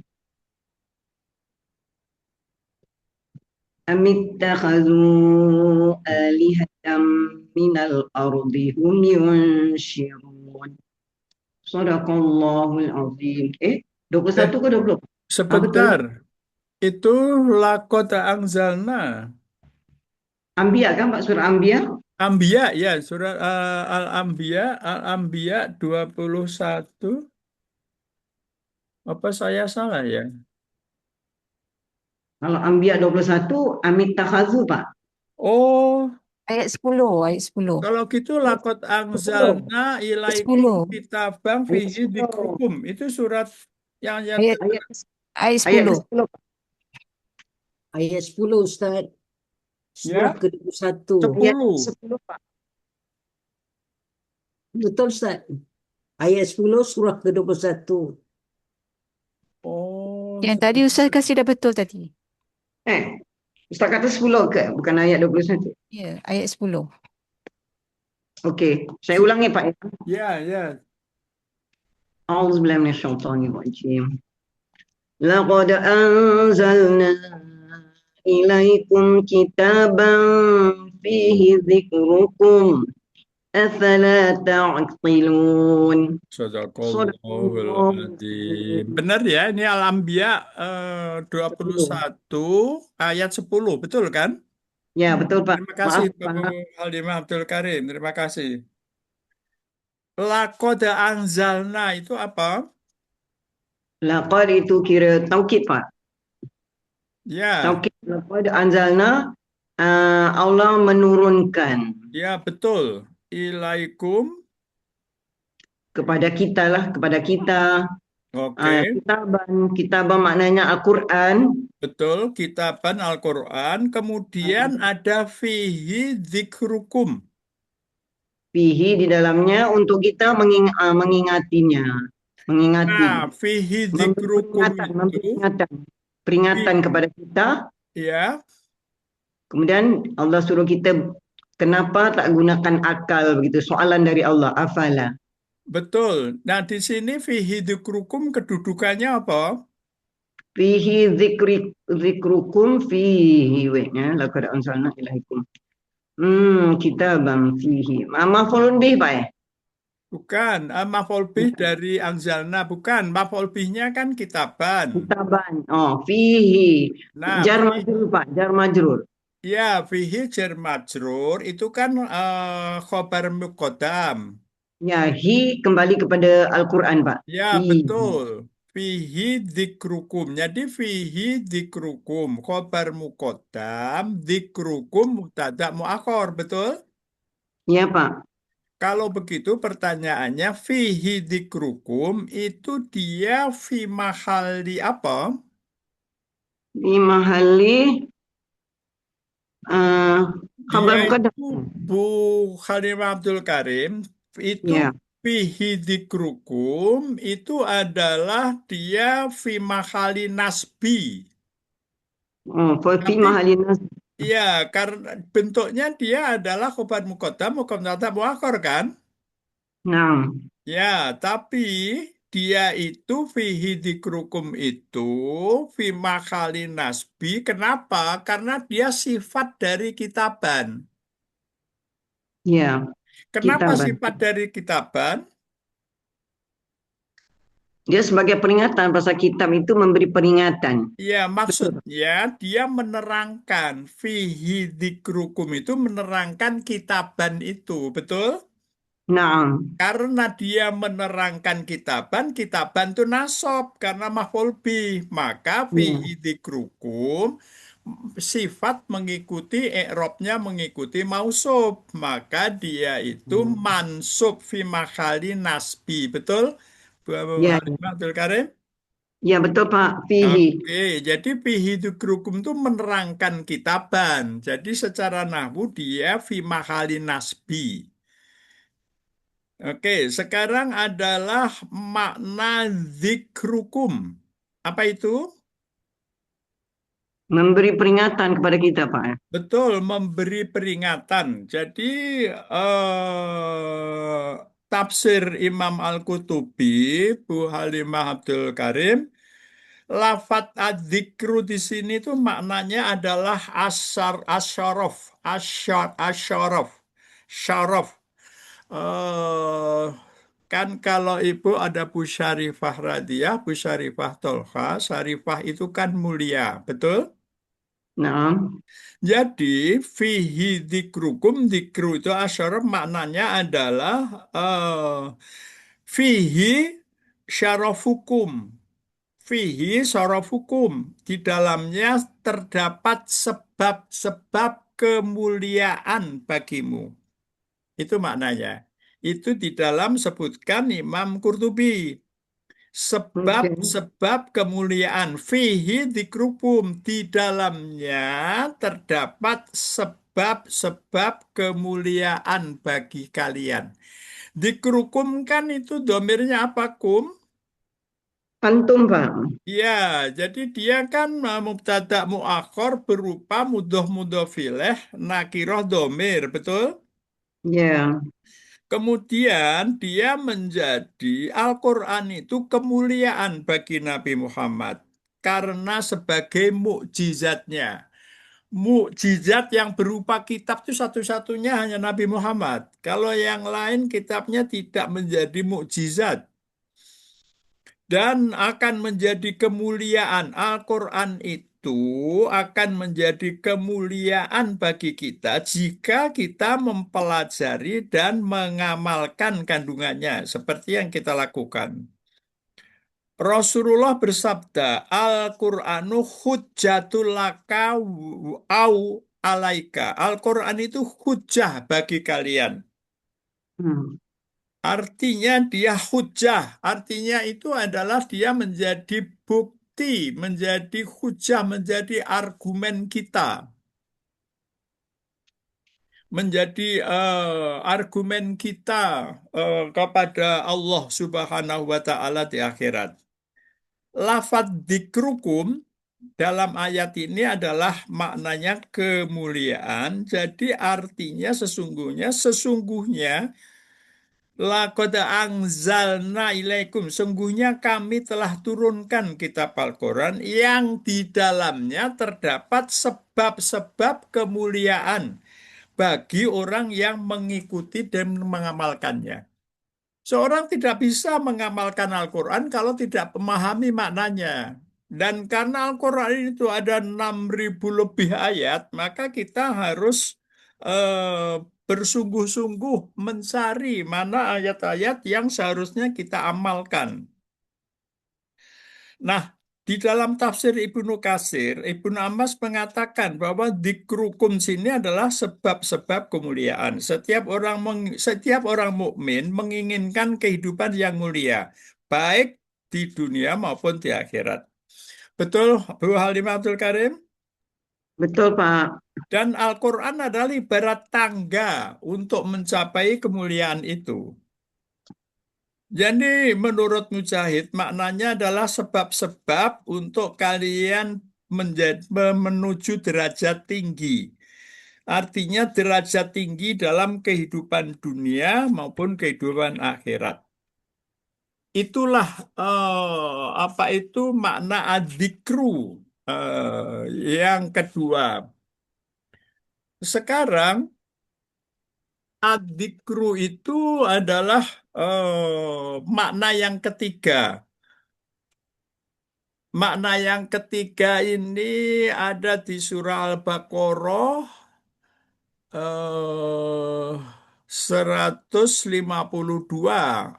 Amittakhadhu alihatan minal ardi hum yunshirun. Sadaqallahul azim. 21 ke 20? Sebentar, itu lakota angzalna. Anbiya kan Pak, surah Anbiya? Anbiya, ya, surat Al-Anbiya 21. Apa saya salah ya? Kalau Anbiya 21, Amittakhadhu, Pak. Oh, Ayat 10, ayat 10. kalau gitu lakot 10. angzalna ilaikum 10. kitabang Ayat fihi 10. dzikrukum. Itu surat yang Ayat Ayat, ayat ayat 10. 10. Ayat 10 Ustaz. Surah ya ke-21. Ayat 10. 10, Pak. Betul Ustaz. Ayat 10 surah ke-21. Oh, Yang tadi Ustaz kasih dah betul tadi. Ustaz kata 10 ke? Bukan ayat 21. Ya, ayat 10. Okey, saya ulangi Pak. Ya, ya. A'udzubillahi minasyaitonirrajim. Laqad anzalna ilaikum kitaban fihi dzikrukum afala ta'qilun. Sadaqallahul Sadaqallahu adzim. Benar ya, ini Al-Anbiya 21 ayat 10, betul kan? Ya, betul Pak. Terima kasih Maaf Bapak Pak. Halimah Abdul Karim, terima kasih. Laqad anzalna itu apa? Laqad itu kira taukid Pak. Ya, Taukid laqad anzalna, Allah menurunkan ya betul. Ilaikum, kepada kita lah, kepada kita. oke. Kitaban maknanya Al-Quran. Betul, kitaban Al-Quran. Kemudian ada fihi dzikrukum. Fihi di dalamnya untuk kita mengingatinya. Mengingati. Nah, fihi Memberi dzikrukum peringatan, itu, peringatan kepada kita. ya, Kemudian Allah suruh kita kenapa tak gunakan akal begitu. Soalan dari Allah. Afala. betul. Nah, di sini fihi dzikrukum kedudukannya apa? Fihi zikrukum fihi. Ya, laqad anzalna ilaikum. Kitaban fihi. Maf'ulun bih, Pak ya? Bukan, maf'ul bih dari anzalna, bukan. Maf'ul bihnya kan kitaban. Kitaban. Oh, fihi. Nah, Jar majrur, Pak. Jar majrur. ya, fihi jar majrur itu kan khobar muqaddam. Ya, kembali kepada Al-Quran, Pak. Ya, Fihi. betul. Fihi dzikrukum. Jadi fihi dzikrukum. Khobar muqaddam, dzikrukum mubtada muakhar, betul? Ya, Pak. Kalau begitu pertanyaannya fihi dzikrukum itu dia fi mahali apa? Di mahali Dia khabar muqaddam. itu Bu Khalimah Abdul Karim itu Ya. fihi dzikrukum itu adalah dia fi mahali nasbi. Oh, fi Tapi mahali nas. iya, karena bentuknya dia adalah khobar muqaddam, mubtada muakhar kan? Nah, Ya, tapi dia itu fihi dzikrukum itu fi makhali nasbi. Kenapa? Karena dia sifat dari kitaban. ya, Kenapa kitaban. sifat dari kitaban? Dia sebagai peringatan, pasal kitab itu memberi peringatan. Ya, maksudnya dia menerangkan fihi dzikrukum itu menerangkan kitaban itu, betul? Nah, Karena dia menerangkan kitaban, kitaban itu nasab karena maf'ul bih. Maka ya, fihi dzikrukum sifat mengikuti i'rabnya mengikuti mausub. Maka dia itu mansub fi makhali nasbi. Betul? Bu ya, Halimah Abdul Karim? ya betul Pak. Fihi. Oke, jadi fihi dzikrukum itu menerangkan kitaban. Jadi secara nahwu dia fi makhali nasbi. Oke, sekarang adalah makna zikrukum. Apa itu? Memberi peringatan kepada kita Pak. Betul, memberi peringatan. Jadi, tafsir Imam Al-Qutubi, Bu Halimah Abdul Karim, lafat adzikru di sini tuh maknanya adalah asyaraf, asyaraf, syaraf. eh kan kalau ibu ada Bu Syarifah Radiah, Bu Syarifah Tolha, Syarifah itu kan mulia, betul? Nah, Jadi fihi dzikrukum, dzikru itu asyaraf maknanya adalah fihi syarafukum, fihi syarafukum. Di dalamnya terdapat sebab-sebab kemuliaan bagimu. Itu maknanya. Itu di dalam sebutkan Imam Qurtubi. oke. Sebab-sebab kemuliaan fihi dzikrukum di dalamnya terdapat sebab-sebab kemuliaan bagi kalian. Dzikrukum kan itu domirnya apa kum? Antum, Pak. Ya, jadi dia kan mubtada muakhor berupa mudhof ilaih nakiroh domir, betul? Ya. Kemudian dia menjadi Al-Quran itu kemuliaan bagi Nabi Muhammad karena sebagai mukjizatnya. Mukjizat yang berupa kitab itu satu-satunya hanya Nabi Muhammad. Kalau yang lain kitabnya tidak menjadi mukjizat dan akan menjadi kemuliaan. Al-Quran itu akan menjadi kemuliaan bagi kita jika kita mempelajari dan mengamalkan kandungannya seperti yang kita lakukan. Rasulullah bersabda, Al-Qur'anu hujjatul laka au alaika. Al-Quran itu hujjah bagi kalian. Hmm. Artinya dia hujjah. Artinya itu adalah dia menjadi bukti, menjadi hujjah, menjadi argumen kita. Menjadi argumen kita kepada Allah Subhanahu wa Ta'ala di akhirat. Lafadz dikrukum dalam ayat ini adalah maknanya kemuliaan. Jadi artinya sesungguhnya laqad anzalna ilaikum. Sungguhnya kami telah turunkan kitab Al-Quran yang di dalamnya terdapat sebab-sebab kemuliaan bagi orang yang mengikuti dan mengamalkannya. Seorang tidak bisa mengamalkan Al-Quran kalau tidak memahami maknanya. Dan karena Al-Quran itu ada 6.000 lebih ayat, maka kita harus bersungguh-sungguh mencari mana ayat-ayat yang seharusnya kita amalkan. Nah, di dalam tafsir Ibnu Katsir, Ibnu Abbas mengatakan bahwa dikrukum sini adalah sebab-sebab kemuliaan. Setiap orang mukmin menginginkan kehidupan yang mulia, baik di dunia maupun di akhirat. Betul, Bu Halimah Abdul Karim? Betul, Pak. Dan Al-Quran adalah ibarat tangga untuk mencapai kemuliaan itu. Jadi menurut Mujahid maknanya adalah sebab-sebab untuk kalian menuju derajat tinggi. Artinya derajat tinggi dalam kehidupan dunia maupun kehidupan akhirat. Itulah apa itu makna adzikru yang kedua. Sekarang adzikru itu adalah makna yang ketiga. Makna yang ketiga ini ada di surah Al-Baqarah 152.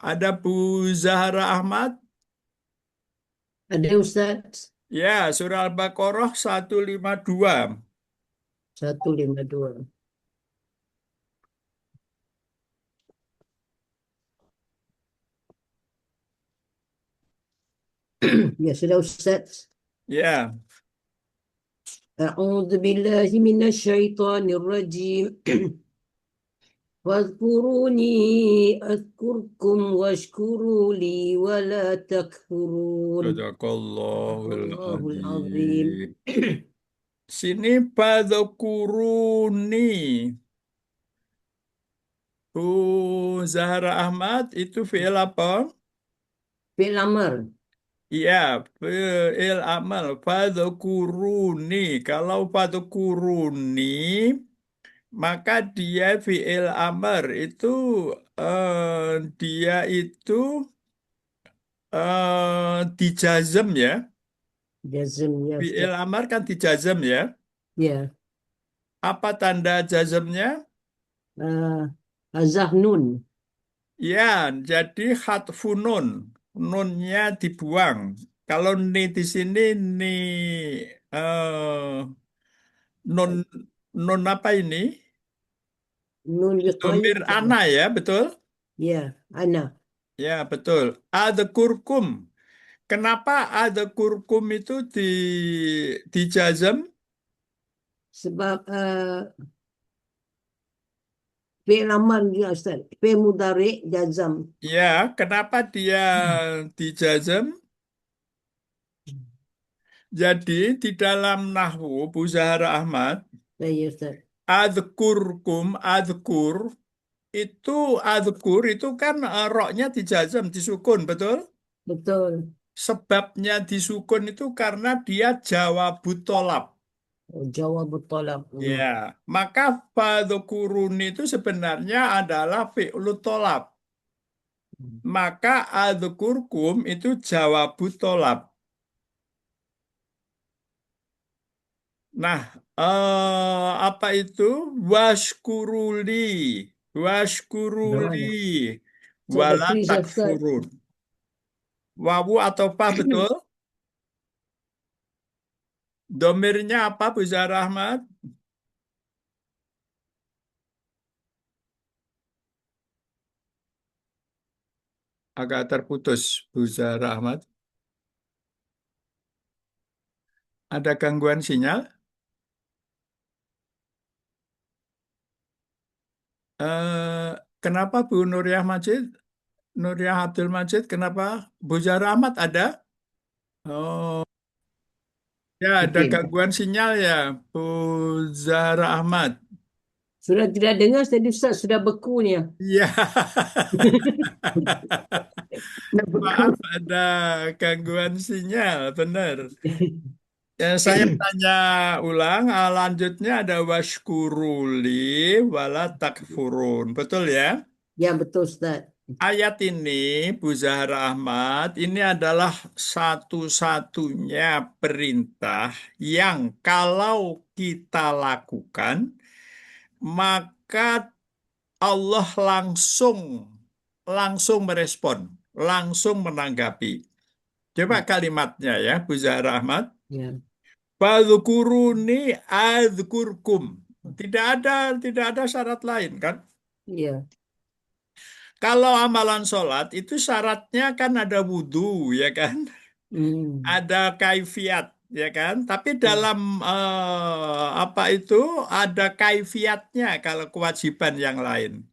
Ada Bu Zahra Ahmad? Ada Ustaz? Ya, surah Al-Baqarah 152. 152. Ya, sudah Ustaz. Ya, أعوذ بالله من الشيطان الرجيم واذكروني أذكركم واشكروا لي ولا تكفرون Sadaqallahul الله العظيم Azim. Sini fadzakuruni. Bu Zahra Ahmad itu fi'il apa? fi'il amr. Iya, fi'il amal. Fadzakuruni. Kalau fadzakuruni, maka dia fi'il amar itu dia itu dijazem ya. Jazm ya Fi'il Ustaz. amar kan dijazem ya. Ya. Apa tanda jazemnya? Azah nun. Ya, jadi hatfun nun. Nunnya dibuang. Kalau ni di sini ni nun nun apa ini? Nun wiqayah. Domir ana ya, betul? Ya, ana. Ya, betul. Ada kurkum. Kenapa ada kurkum itu dijazam? Sebab fi'il amr juga Ustaz. Fi'il mudhari' jazam. Ya, kenapa dia dijazam? Jadi di dalam nahwu Bu Zahra Ahmad, Ya, Ustaz. adzkurkum, adzkur itu kan roknya dijazam, disukun, betul? Betul. Sebabnya disukun itu karena dia jawabut tolab. Oh, jawab bertolak. Ya, maka fadzukurun itu sebenarnya adalah fi'lu tolab. Maka adzkurkum itu jawabut tolab. Nah, apa itu? Washkuruli, washkuruli, So, ada wala trees, Ustaz. takfurun. Wawu atau pa betul? Domirnya apa, Bu Zahra Ahmad? Agak terputus, Bu Zahra Ahmad. Ada gangguan sinyal? Kenapa Bu Nuriyah Majid? Nuriyah Abdul Majid, kenapa? Bu Zahra Ahmad ada? Oh, ya ada Mungkin. gangguan sinyal ya, Bu Zahra Ahmad. Sudah tidak dengar tadi Ustaz, sudah beku ni ya. Iya, Nak beku. maaf ada gangguan sinyal, benar. Ya, saya tanya ulang, lanjutnya ada washkuruli wala takfurun. Betul ya? Ya, betul Ustaz. Ayat ini, Bu Zahra Ahmad, ini adalah satu-satunya perintah yang kalau kita lakukan, maka Allah langsung langsung merespon, langsung menanggapi. Coba kalimatnya ya, Bu Zahra Ahmad. Ya. Fadzukuruni adzkurkum. Tidak ada syarat lain kan? Ya. Kalau amalan sholat itu syaratnya kan ada wudhu ya kan? Hmm. Ada kaifiat ya kan? Tapi dalam apa itu ada kaifiatnya kalau kewajiban yang lain.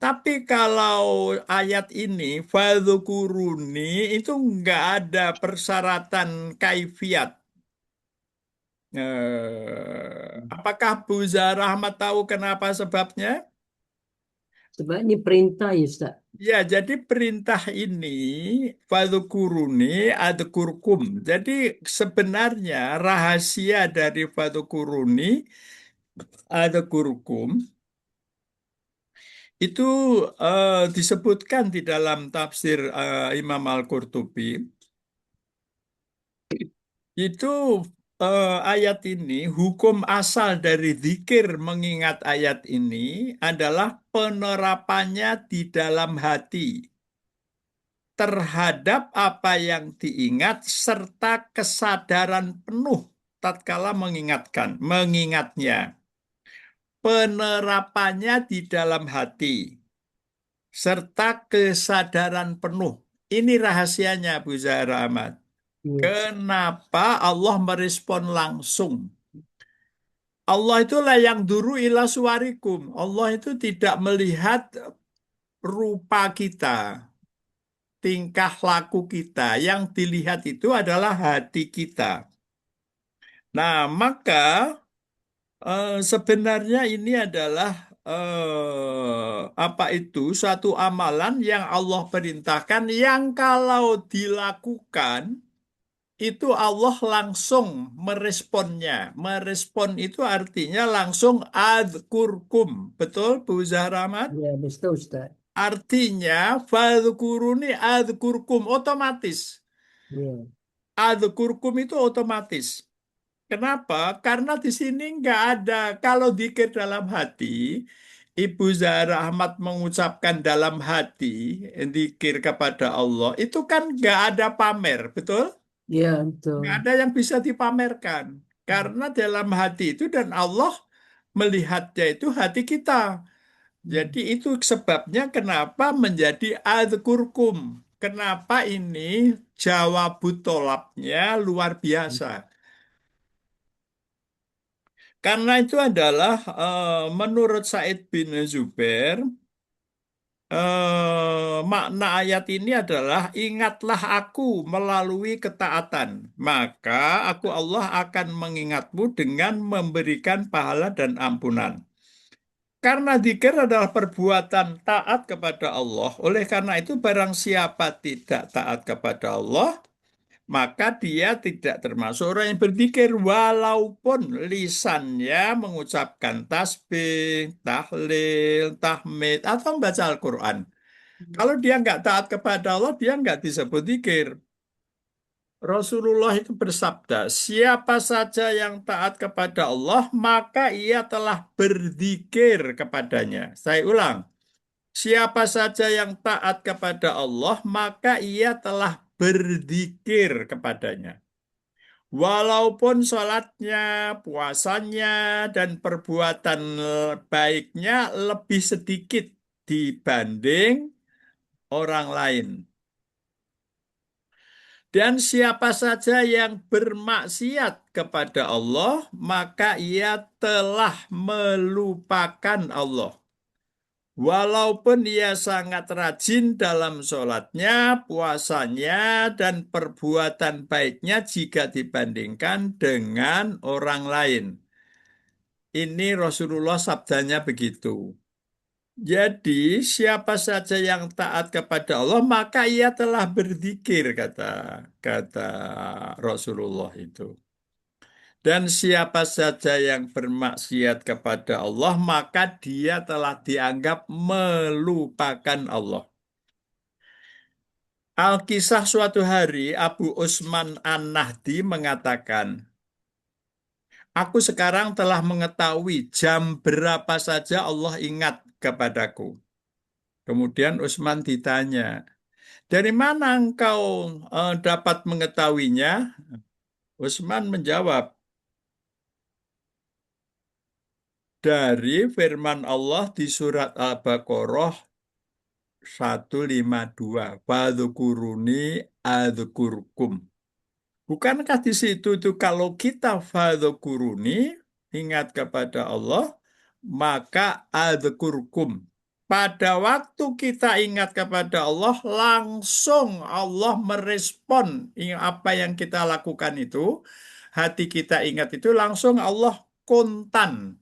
Tapi kalau ayat ini fadzukuruni itu nggak ada persyaratan kaifiat. Apakah Bu Zahra Ahmad tahu kenapa sebabnya? Sebab ini perintah ya Ustaz. Ya, jadi perintah ini fadzukuruni adzkurkum. Jadi sebenarnya rahasia dari fadzukuruni adzkurkum itu disebutkan di dalam tafsir Imam Al-Qurtubi. Itu ayat ini, hukum asal dari zikir mengingat ayat ini adalah penerapannya di dalam hati terhadap apa yang diingat serta kesadaran penuh tatkala mengingatnya. Penerapannya di dalam hati serta kesadaran penuh. Ini rahasianya Bu Zahra Ahmad. Ya. Kenapa Allah merespon langsung? Allah itulah yang duru ila suwarikum. Allah itu tidak melihat rupa kita, tingkah laku kita. Yang dilihat itu adalah hati kita. Nah, maka sebenarnya ini adalah apa itu suatu amalan yang Allah perintahkan yang kalau dilakukan itu Allah langsung meresponnya. Merespon itu artinya langsung adzkurkum. Betul, Bu Zahra Ahmad? Ya, betul Ustaz. Artinya, fadzukuruni adzkurkum. Otomatis. Ya. Adzkurkum itu otomatis. Kenapa? Karena di sini nggak ada. Kalau zikir dalam hati, Ibu Zahra Ahmad mengucapkan dalam hati, zikir kepada Allah, itu kan nggak ada pamer. Betul? Ya, Nggak betul. ada yang bisa dipamerkan. Karena dalam hati itu dan Allah melihatnya itu hati kita. Jadi itu sebabnya kenapa menjadi adzkurkum. Kenapa ini jawabut tolabnya luar biasa. Karena itu adalah menurut Said bin Zubair, makna ayat ini adalah ingatlah aku melalui ketaatan, maka aku Allah akan mengingatmu dengan memberikan pahala dan ampunan. Karena dzikir adalah perbuatan taat kepada Allah, oleh karena itu barang siapa tidak taat kepada Allah, maka dia tidak termasuk orang yang berzikir walaupun lisannya mengucapkan tasbih, tahlil, tahmid, atau membaca Al-Quran. Kalau dia nggak taat kepada Allah, dia nggak disebut zikir. Rasulullah itu bersabda, siapa saja yang taat kepada Allah, maka ia telah berzikir kepadanya. Saya ulang, siapa saja yang taat kepada Allah, maka ia telah berzikir kepadanya. Walaupun sholatnya, puasanya, dan perbuatan baiknya lebih sedikit dibanding orang lain. Dan siapa saja yang bermaksiat kepada Allah, maka ia telah melupakan Allah. Walaupun ia sangat rajin dalam sholatnya, puasanya, dan perbuatan baiknya jika dibandingkan dengan orang lain. Ini Rasulullah sabdanya begitu. Jadi siapa saja yang taat kepada Allah, maka ia telah berzikir, kata kata Rasulullah itu. Dan siapa saja yang bermaksiat kepada Allah, maka dia telah dianggap melupakan Allah. Alkisah suatu hari, Abu Usman An-Nahdi mengatakan, aku sekarang telah mengetahui jam berapa saja Allah ingat kepadaku. Kemudian Usman ditanya, dari mana engkau dapat mengetahuinya? Usman menjawab, dari firman Allah di surat Al-Baqarah 152, fadzukuruni adzkurkum. Bukankah di situ itu kalau kita fadzukuruni, ingat kepada Allah, maka adzkurkum. Pada waktu kita ingat kepada Allah, langsung Allah merespon apa yang kita lakukan itu. Hati kita ingat itu, langsung Allah kontan,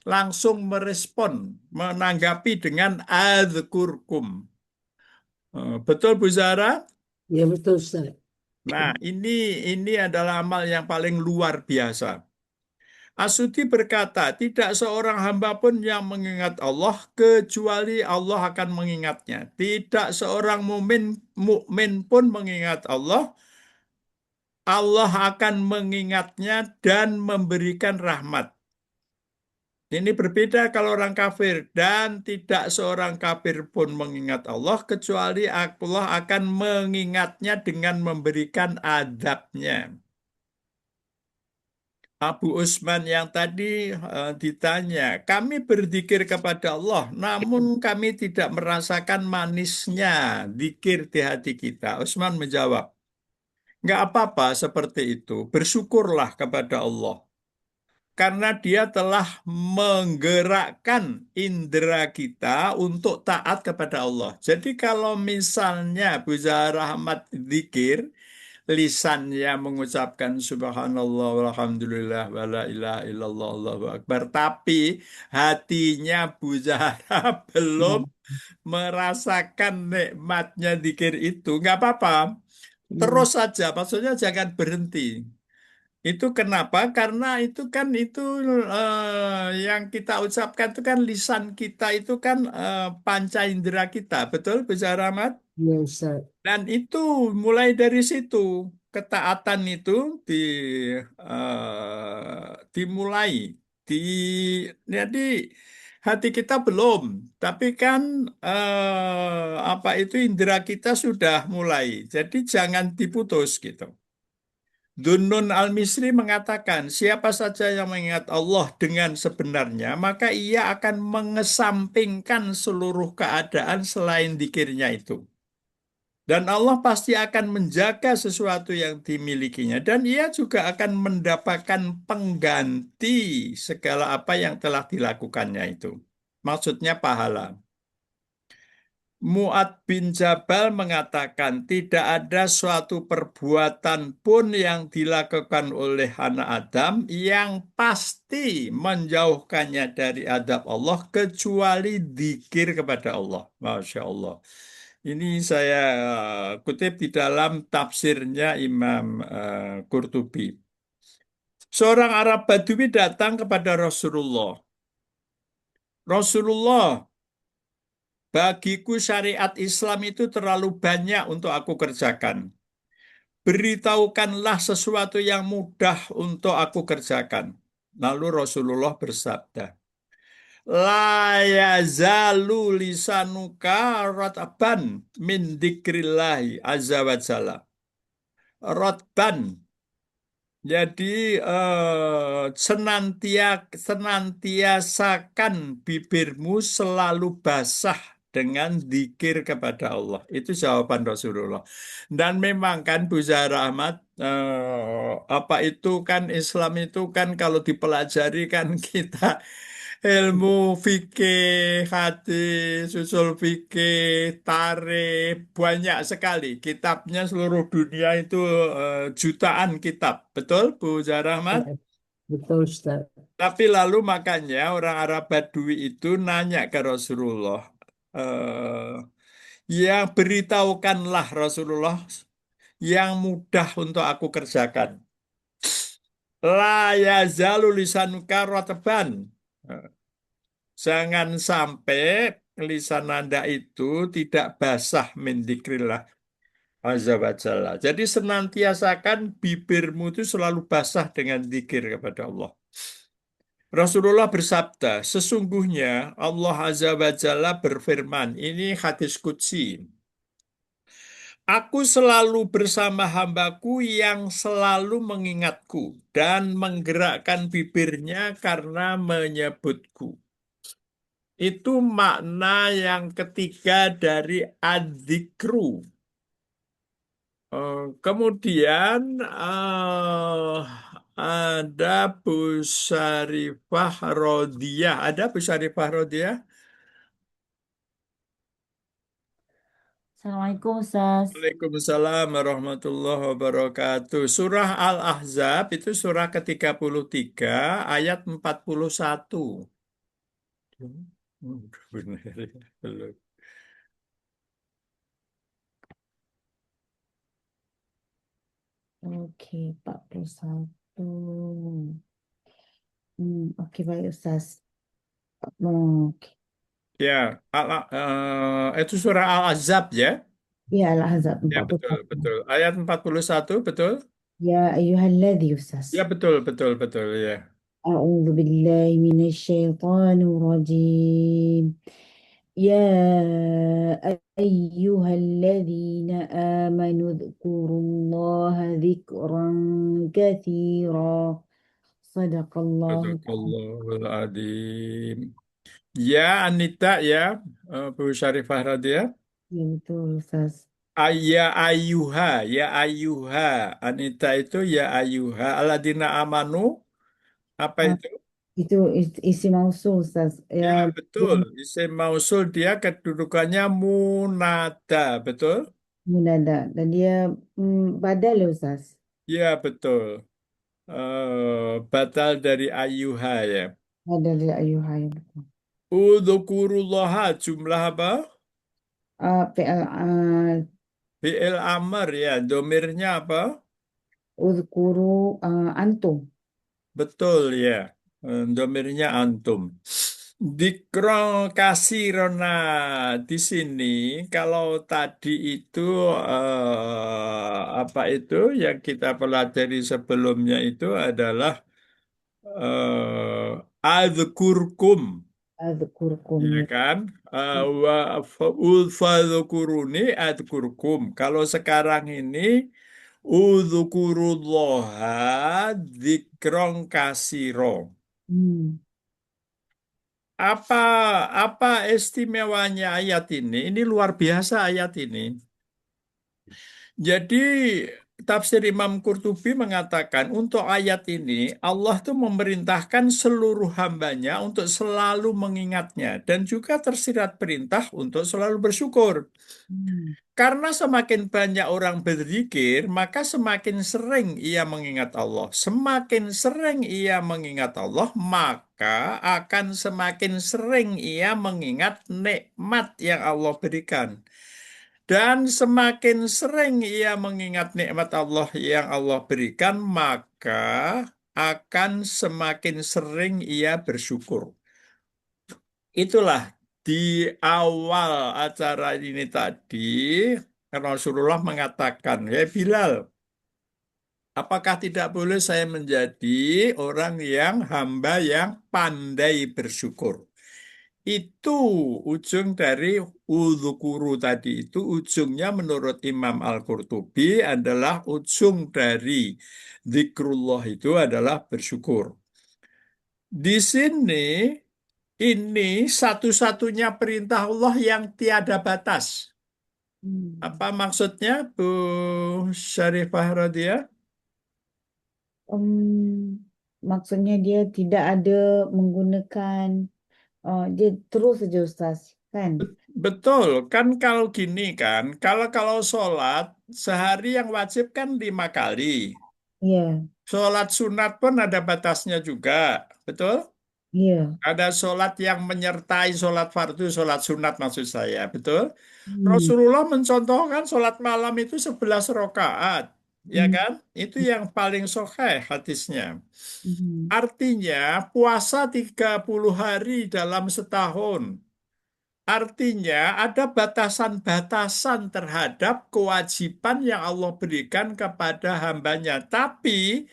langsung merespon, menanggapi dengan adzkurkum. Betul Bu Zara? Ya betul Ustaz. Nah, ini adalah amal yang paling luar biasa. As-Sudi berkata, tidak seorang hamba pun yang mengingat Allah kecuali Allah akan mengingatnya. Tidak seorang mukmin pun mengingat Allah, Allah akan mengingatnya dan memberikan rahmat. Ini berbeda kalau orang kafir, dan tidak seorang kafir pun mengingat Allah kecuali Allah akan mengingatnya dengan memberikan adabnya. Abu Usman yang tadi ditanya, kami berzikir kepada Allah, namun kami tidak merasakan manisnya zikir di hati kita. Usman menjawab, nggak apa-apa seperti itu, bersyukurlah kepada Allah. Karena dia telah menggerakkan indera kita untuk taat kepada Allah. Jadi kalau misalnya Bu Zahra Ahmad zikir, lisannya mengucapkan subhanallah walhamdulillah wala ilaha illallah Allahu akbar, tapi hatinya Bu Zahra belum merasakan nikmatnya zikir itu, nggak apa-apa. Terus saja, maksudnya jangan berhenti. Itu kenapa? Karena itu kan yang kita ucapkan itu kan lisan kita itu kan panca indera kita, betul Bu Zahra Ahmad? Ya Ustaz. Dan itu mulai dari situ ketaatan itu dimulai. Di, jadi hati kita belum, tapi kan apa itu indera kita sudah mulai. Jadi jangan diputus gitu. Dunnun Al-Misri mengatakan, siapa saja yang mengingat Allah dengan sebenarnya, maka ia akan mengesampingkan seluruh keadaan selain dzikirnya itu. Dan Allah pasti akan menjaga sesuatu yang dimilikinya. Dan ia juga akan mendapatkan pengganti segala apa yang telah dilakukannya itu. Maksudnya pahala. Mu'ad bin Jabal mengatakan tidak ada suatu perbuatan pun yang dilakukan oleh anak Adam yang pasti menjauhkannya dari adab Allah kecuali dzikir kepada Allah. Masya Allah. Ini saya kutip di dalam tafsirnya Imam Qurtubi. Seorang Arab Badui datang kepada Rasulullah. Rasulullah, bagiku syariat Islam itu terlalu banyak untuk aku kerjakan. Beritahukanlah sesuatu yang mudah untuk aku kerjakan. Lalu Rasulullah bersabda, La yazalu lisanuka ratban min dzikrillahi azza wa jalla. Ratban. Jadi senantiasakan bibirmu selalu basah dengan zikir kepada Allah. Itu jawaban Rasulullah. Dan memang kan Bu Zahra Ahmad, apa itu kan Islam itu kan kalau dipelajari kan kita ilmu fikih, hadis, usul fikih, tarikh, banyak sekali. Kitabnya seluruh dunia itu jutaan kitab. Betul, Bu Zahra Ahmad? Betul, Ustaz. Tapi lalu makanya orang Arab Badui itu nanya ke Rasulullah, ya beritahukanlah Rasulullah yang mudah untuk aku kerjakan. La yazalu lisanuka ratban. Jangan sampai lisan Anda itu tidak basah min dzikrillah azza wa jalla. Jadi senantiasakan bibirmu itu selalu basah dengan zikir kepada Allah. Rasulullah bersabda, sesungguhnya Allah azza wa jalla berfirman, ini hadis qudsi. Aku selalu bersama hambaku yang selalu mengingatku dan menggerakkan bibirnya karena menyebutku. Itu makna yang ketiga dari adzikru. Kemudian ada Bu Syarifah Rodiah. Ada Bu Syarifah Rodiah? Assalamualaikum Ustaz. Waalaikumsalam warahmatullahi wabarakatuh. Surah Al-Ahzab itu surah ke-33 ayat 41. Benar ya. Belum. Okey, 41. Okey baik Ustaz. Okey. Ya, itu surah Al-Ahzab ya? Ya Al-Ahzab Ya, betul, 41. betul. Ayat 41, betul? Ya ayyuhalladzi Ustaz. Ya, betul, betul, betul, ya. A'udzu billahi minasyaitonir rajim. Ya ayyuhalladzina amanu dzkurullaha dzikran katsira. Sadaqallahu ta'ala. Sadaqallahul adzim. Ya, Anita, ya, Bu Syarifah Radia. Ya betul Ustaz. Ya ayuha. Anita itu ya ayuha. Aladina amanu, apa Ah, itu? itu isi mausul Ustaz. Ya, Ya, betul. Isim mausul dia kedudukannya munada, betul? Munada dan dia badal ya Ustaz. Ya, betul. Batal dari ayuha ya. Badal dari ayuhai betul. Udzukurullaha jumlah apa? Fi'al Fi'il amr ya. Domirnya apa? uzkuru antum. Betul ya. Domirnya antum. Dikro kasirona di sini kalau tadi itu apa itu yang kita pelajari sebelumnya itu adalah adzkurkum. Azkurukum Ya ya. kan? Fadzukuruni adkurkum. Kalau sekarang ini udzukurullaha dzikron kasiro. Hmm. Apa apa istimewanya ayat ini? Ini luar biasa ayat ini. Jadi tafsir Imam Qurtubi mengatakan untuk ayat ini Allah tuh memerintahkan seluruh hambanya untuk selalu mengingatnya dan juga tersirat perintah untuk selalu bersyukur. Hmm. Karena semakin banyak orang berzikir, maka semakin sering ia mengingat Allah. Semakin sering ia mengingat Allah, maka akan semakin sering ia mengingat nikmat yang Allah berikan. Dan semakin sering ia mengingat nikmat Allah yang Allah berikan, maka akan semakin sering ia bersyukur. Itulah di awal acara ini tadi, Rasulullah mengatakan, "Hei Bilal, apakah tidak boleh saya menjadi orang yang hamba yang pandai bersyukur?" Itu ujung dari udzukuru tadi itu ujungnya menurut Imam Al-Qurtubi adalah ujung dari zikrullah itu adalah bersyukur. Di sini ini satu-satunya perintah Allah yang tiada batas. Hmm. Apa maksudnya, Bu Syarifah Radhiyah? Maksudnya dia tidak ada menggunakan, dia terus saja Ustaz, kan? Betul, kan kalau gini kan, kalau sholat sehari yang wajib kan 5 kali. Iya, Sholat sunat pun ada batasnya juga, betul? iya. Ada sholat yang menyertai sholat fardu, sholat sunat maksud saya, betul? Hmm. Rasulullah mencontohkan sholat malam itu 11 rakaat, ya Hmm. kan? Itu yang paling sahih hadisnya. Hmm. Artinya puasa 30 hari dalam setahun. Artinya ada batasan-batasan terhadap kewajiban yang Allah berikan kepada hambanya. Tapi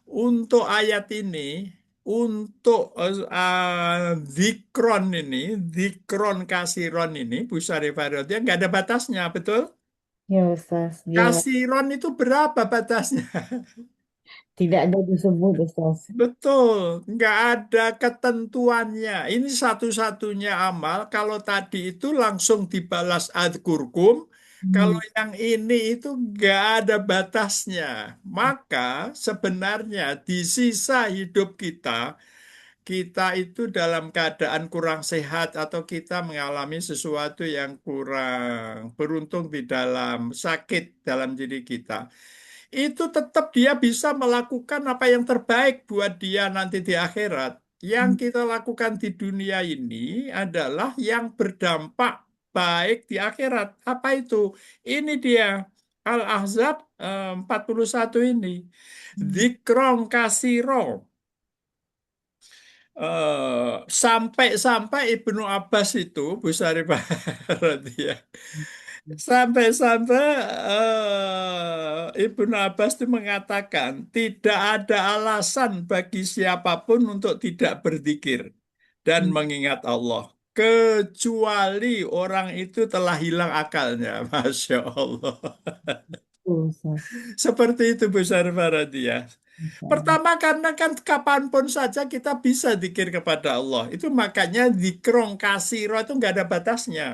untuk ayat ini, untuk zikron kasiron ini, Bu Syarifah Radhiyah, nggak ada batasnya, betul? Ya Ustaz, dia Kasiron itu berapa batasnya? tidak ada disebut Ustaz. Betul, nggak ada ketentuannya. Ini satu-satunya amal. Kalau tadi itu langsung dibalas adkurkum, kalau Hmm. yang ini itu nggak ada batasnya. Maka sebenarnya di sisa hidup kita, kita itu dalam keadaan kurang sehat atau kita mengalami sesuatu yang kurang beruntung di dalam sakit dalam diri kita itu tetap dia bisa melakukan apa yang terbaik buat dia nanti di akhirat. Yang Hmm. kita lakukan di dunia ini adalah yang berdampak baik di akhirat. Apa itu? Ini dia Al-Ahzab 41 ini. Dzikrong kasiro. Sampai-sampai Ibnu Abbas itu, Bu Saripah Radhiyah, sampai-sampai Ibnu Abbas itu mengatakan tidak ada alasan bagi siapapun untuk tidak berzikir dan Hmm. mengingat Allah kecuali orang itu telah hilang akalnya. Masya Allah. Betul, Ustaz. Seperti itu Bu Sarfaradiyah. Masya Allah. Pertama karena kan kapanpun saja kita bisa zikir kepada Allah. Itu makanya zikrong kasiro itu nggak ada batasnya.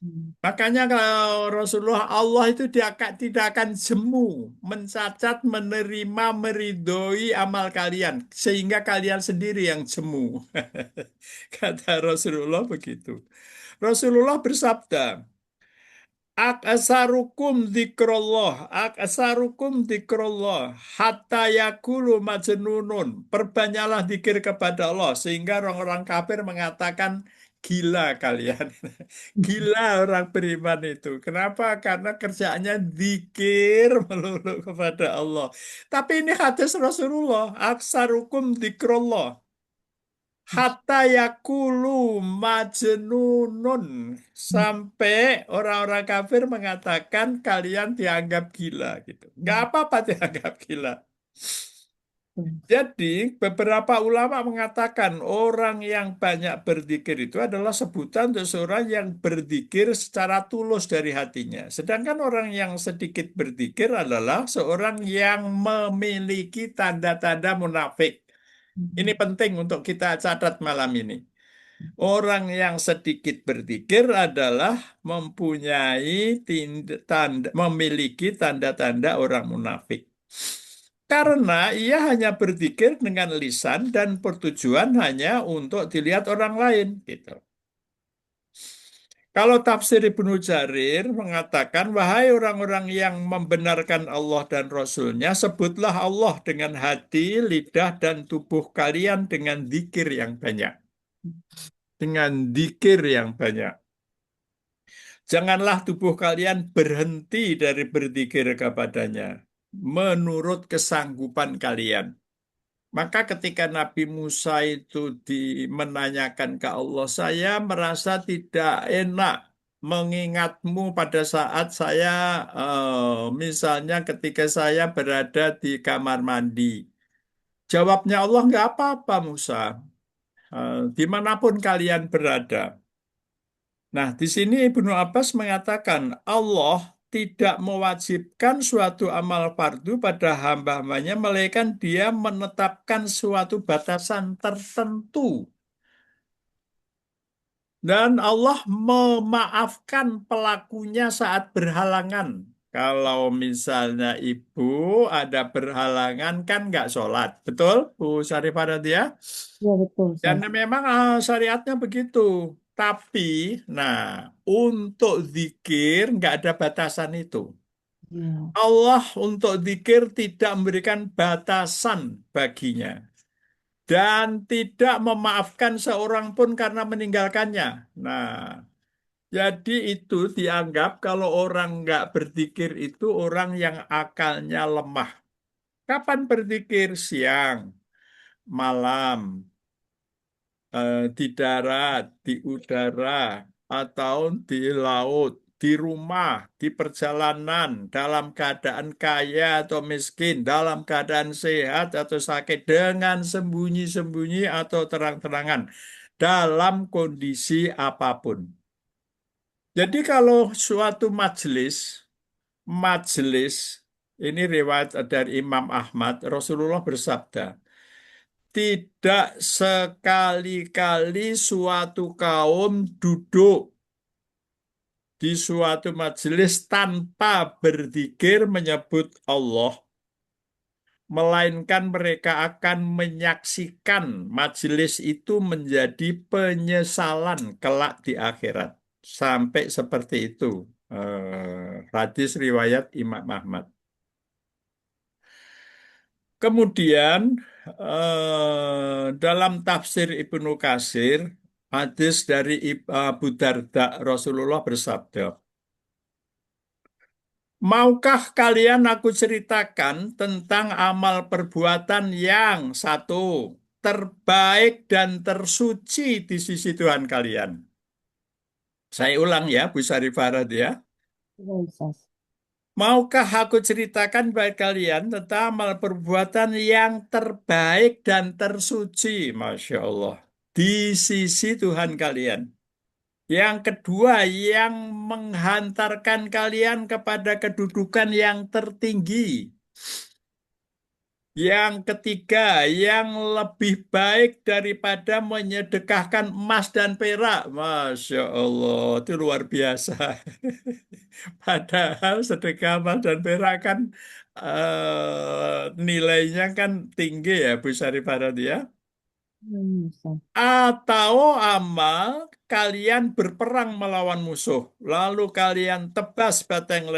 Hmm. Makanya kalau Rasulullah Allah itu tidak akan jemu, mencatat, menerima, meridhoi amal kalian. Sehingga kalian sendiri yang jemu. Kata Rasulullah begitu. Rasulullah bersabda, Aksarukum dzikrullah hatta yakulu majnunun. Perbanyaklah zikir kepada Allah sehingga orang-orang kafir mengatakan gila kalian. Gila orang beriman itu. Kenapa? Karena kerjaannya zikir melulu kepada Allah. Tapi ini hadis Rasulullah, aksarukum dzikrullah hatta yakulu majnunun, sampai orang-orang kafir mengatakan kalian dianggap gila gitu. Nggak apa-apa dianggap gila. Jadi beberapa ulama mengatakan orang yang banyak berzikir itu adalah sebutan untuk seorang yang berzikir secara tulus dari hatinya. Sedangkan orang yang sedikit berzikir adalah seorang yang memiliki tanda-tanda munafik. Ini penting untuk kita catat malam ini. Orang yang sedikit berzikir adalah mempunyai memiliki tanda-tanda orang munafik. Karena ia hanya berzikir dengan lisan dan bertujuan hanya untuk dilihat orang lain, gitu. Kalau tafsir Ibnu Jarir mengatakan, wahai orang-orang yang membenarkan Allah dan Rasul-Nya, sebutlah Allah dengan hati, lidah, dan tubuh kalian dengan zikir yang banyak. Dengan zikir yang banyak. Janganlah tubuh kalian berhenti dari berzikir kepadanya, menurut kesanggupan kalian. Maka ketika Nabi Musa itu menanyakan ke Allah, saya merasa tidak enak mengingatmu pada saat saya, misalnya ketika saya berada di kamar mandi. Jawabnya Allah, nggak apa-apa Musa, dimanapun kalian berada. Nah, di sini Ibnu Abbas mengatakan Allah tidak mewajibkan suatu amal fardu pada hamba-hambanya, melainkan dia menetapkan suatu batasan tertentu. Dan Allah memaafkan pelakunya saat berhalangan. Kalau misalnya ibu ada berhalangan kan nggak sholat. Betul, Bu Syarifah Nadia? Ya betul, Dan Ustaz. memang syariatnya begitu. Tapi, nah, untuk zikir nggak ada batasan itu. Ya. Allah untuk zikir tidak memberikan batasan baginya. Dan tidak memaafkan seorang pun karena meninggalkannya. Nah, jadi itu dianggap kalau orang nggak berzikir itu orang yang akalnya lemah. Kapan berzikir? Siang, malam, di darat, di udara, atau di laut, di rumah, di perjalanan, dalam keadaan kaya atau miskin, dalam keadaan sehat atau sakit, dengan sembunyi-sembunyi atau terang-terangan, dalam kondisi apapun. Jadi kalau suatu majelis, ini riwayat dari Imam Ahmad, Rasulullah bersabda, tidak sekali-kali suatu kaum duduk di suatu majelis tanpa berzikir menyebut Allah, melainkan mereka akan menyaksikan majelis itu menjadi penyesalan kelak di akhirat. Sampai seperti itu. Hadis riwayat Imam Ahmad. Kemudian dalam tafsir Ibnu Katsir, hadis dari Abu Darda, Rasulullah bersabda, maukah kalian aku ceritakan tentang amal perbuatan yang satu, terbaik dan tersuci di sisi Tuhan kalian? Saya ulang ya, Bu Syarifah ya. Ya, Ustaz. Maukah aku ceritakan bagi kalian tentang amal perbuatan yang terbaik dan tersuci, Masya Allah, di sisi Tuhan kalian. Yang kedua, yang menghantarkan kalian kepada kedudukan yang tertinggi. Yang ketiga, yang lebih baik daripada menyedekahkan emas dan perak. Masya Allah, itu luar biasa. Padahal sedekah emas dan perak kan nilainya kan tinggi ya, Bu Syarifah ya. Ustaz. Atau amal kalian berperang melawan musuh, lalu kalian tebas batang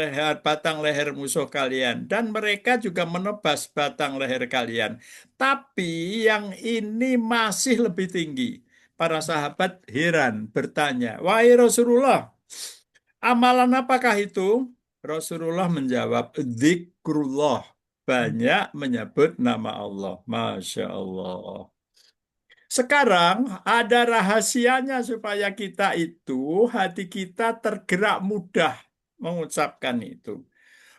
leher musuh kalian, dan mereka juga menebas batang leher kalian. Tapi yang ini masih lebih tinggi. Para sahabat heran bertanya, wahai Rasulullah, amalan apakah itu? Rasulullah menjawab, zikrullah, banyak menyebut nama Allah. Masya Allah. Sekarang ada rahasianya supaya kita itu, hati kita tergerak mudah mengucapkan itu.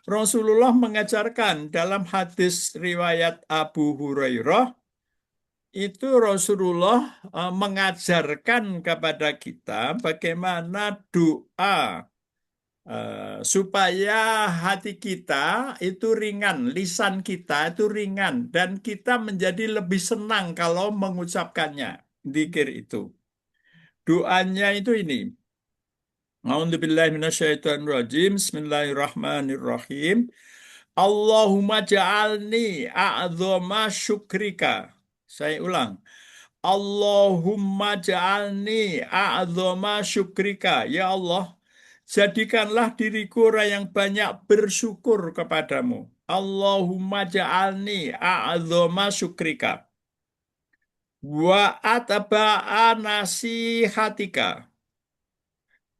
Rasulullah mengajarkan dalam hadis riwayat Abu Hurairah, itu Rasulullah mengajarkan kepada kita bagaimana doa supaya hati kita itu ringan, lisan kita itu ringan, dan kita menjadi lebih senang kalau mengucapkannya, dzikir itu. Doanya itu ini. A'udzubillahi minasyaitonirrajim. Bismillahirrahmanirrahim. Allahumma ja'alni a'zama syukrika. Saya ulang. Allahumma ja'alni a'zama syukrika. Ya Allah, jadikanlah diriku orang yang banyak bersyukur kepadamu. Allahumma ja'alni a'zama syukrika. Wa atba'a nasihatika.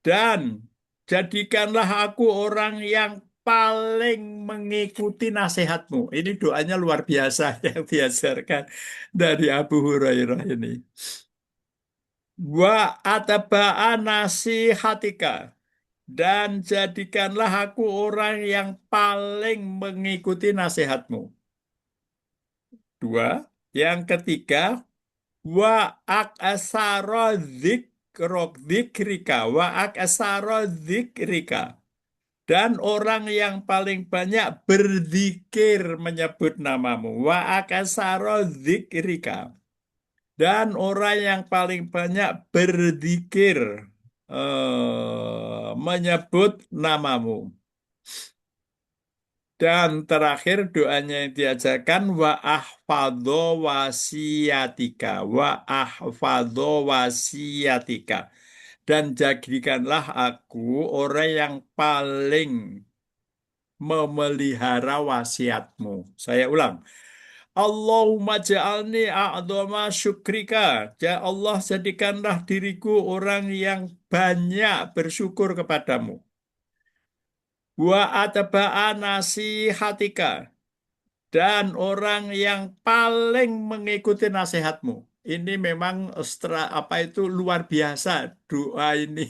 Dan jadikanlah aku orang yang paling mengikuti nasihatmu. Ini doanya luar biasa yang diajarkan dari Abu Hurairah ini. Wa ataba'a nasihatika. Dan jadikanlah aku orang yang paling mengikuti nasihatmu. Dua. Yang ketiga, wa akasaro dzikrika. Wa akasaro dzikrika. Dan orang yang paling banyak berzikir menyebut namamu. Wa akasaro dzikrika. Dan orang yang paling banyak berzikir menyebut namamu. Dan terakhir doanya yang diajarkan wa ahfadho wasiyatika. Wa ahfadho wasiyatika. Dan jadikanlah aku orang yang paling memelihara wasiatmu. Saya ulang. Allahumma ja'alni a'dhama syukrika. Ya Allah, jadikanlah diriku orang yang banyak bersyukur kepadamu. Wa atba'a nasihatika. Dan orang yang paling mengikuti nasihatmu. Ini memang apa itu luar biasa doa ini.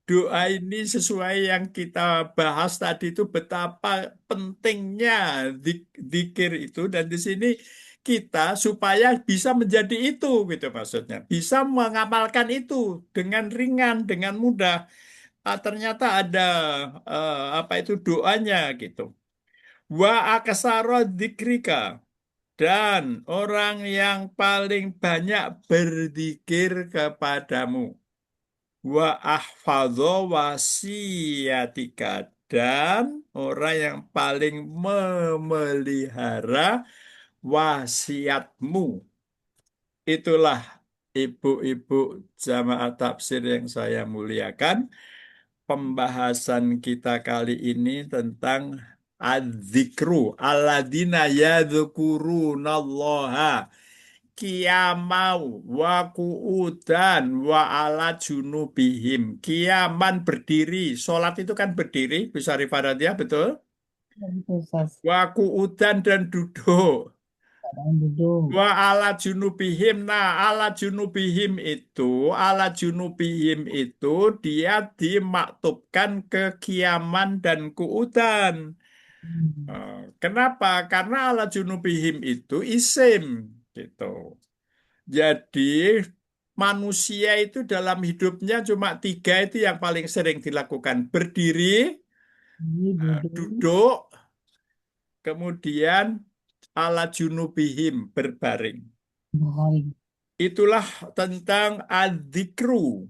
Doa ini sesuai yang kita bahas tadi itu betapa pentingnya zikir itu, dan di sini kita supaya bisa menjadi itu gitu maksudnya. Bisa mengamalkan itu dengan ringan, dengan mudah. Ternyata ada apa itu doanya gitu. Wa aksara dzikrika. Dan orang yang paling banyak berzikir kepadamu. Wa ahfadho wasiyatika. Dan orang yang paling memelihara wasiatmu. Itulah ibu-ibu jamaah tafsir yang saya muliakan. Pembahasan kita kali ini tentang adzikru alladzina yadzukurunallaha qiyamau wa qu'udan wa ala junubihim. Kiaman berdiri, sholat itu kan berdiri, bisa rifadat ya, betul? Betul, Ustaz. Wa qu'udan dan duduk. Keadaan duduk. Wa ala junubihim. Nah, ala junubihim itu dia dimaktubkan ke kiaman dan kuudan. Kenapa? Karena ala junubihim itu isim gitu. Jadi manusia itu dalam hidupnya cuma tiga itu yang paling sering dilakukan. Berdiri, Ini duduk. duduk, kemudian ala junubihim berbaring. Berbaring. Itulah tentang adzikru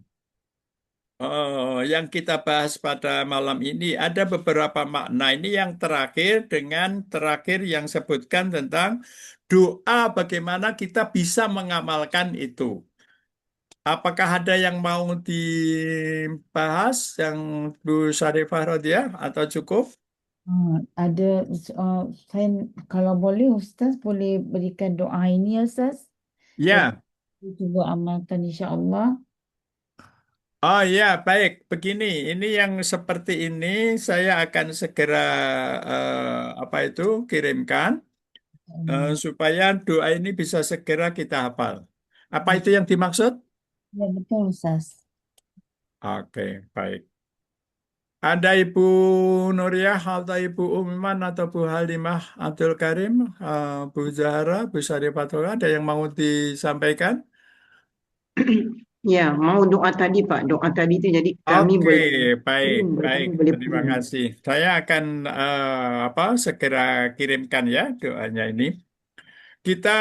yang kita bahas pada malam ini. Ada beberapa makna. Ini yang terakhir dengan terakhir yang sebutkan tentang doa bagaimana kita bisa mengamalkan itu. Apakah ada yang mau dibahas yang Bu Syarifah Rodia atau cukup? Ada saya kalau boleh Ustaz boleh berikan doa ini ya Ustaz. Ya. Saya cuba amalkan insya-Allah. Oh ya, baik. Begini, ini yang seperti ini saya akan segera apa itu kirimkan supaya doa ini bisa segera kita hafal. Apa itu yang dimaksud? Ya betul Ustaz. Oke, baik. Ada Ibu Nuriyah atau Ibu Umiman atau Bu Halimah Abdul Karim, Bu Zahra, Bu Syarifatul, ada yang mau disampaikan? Ya, mau doa tadi Pak. Doa tadi itu jadi kami Oke, boleh baik, baik. kami boleh Terima kasih. Saya akan segera kirimkan ya doanya ini. Kita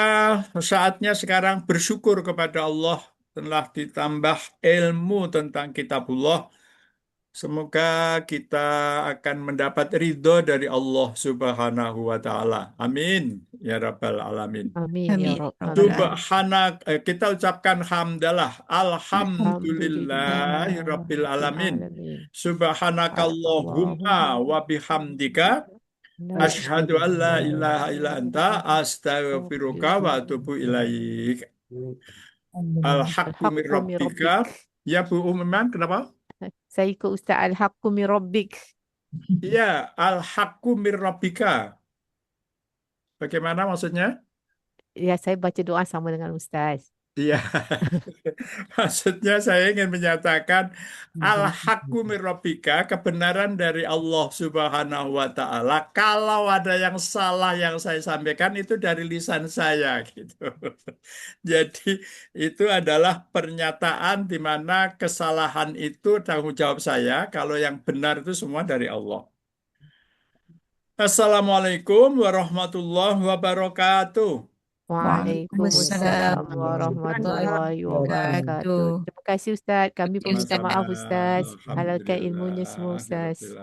saatnya sekarang bersyukur kepada Allah telah ditambah ilmu tentang kitabullah. Semoga kita akan mendapat ridho dari Allah Subhanahu wa Ta'ala. Amin. Ya Rabbal Alamin. Amin ya Amin. Rabbal Alamin. Subhanak, kita ucapkan hamdalah. Alhamdulillahi Alhamdulillah Rabbil Alamin. alamin. Subhanakallahumma wa bihamdika. Asyhadu an la ilaha illa anta astaghfiruka wa atubu ilaik. Al-haqqu min Al-haqqu min rabbika. rabbik. Ya Bu Uman, kenapa? Saya ikut Ustaz Al-haqqu min rabbik. Ya, al-haqqu min rabbika. Bagaimana maksudnya? Ya, saya baca doa sama dengan Ustaz. Iya, maksudnya saya ingin menyatakan al-haqqu min rabbika, kebenaran dari Allah Subhanahu wa Ta'ala. Kalau ada yang salah yang saya sampaikan itu dari lisan saya gitu. Jadi itu adalah pernyataan di mana kesalahan itu tanggung jawab saya, kalau yang benar itu semua dari Allah. Assalamualaikum warahmatullahi wabarakatuh. Waalaikumsalam Waalaikumsalam warahmatullahi wabarakatuh. wabarakatuh. Terima kasih Ustaz. Kami Terima kasih, meminta Ustaz. maaf Ustaz. Halalkan ilmunya semua Alhamdulillah. Ustaz.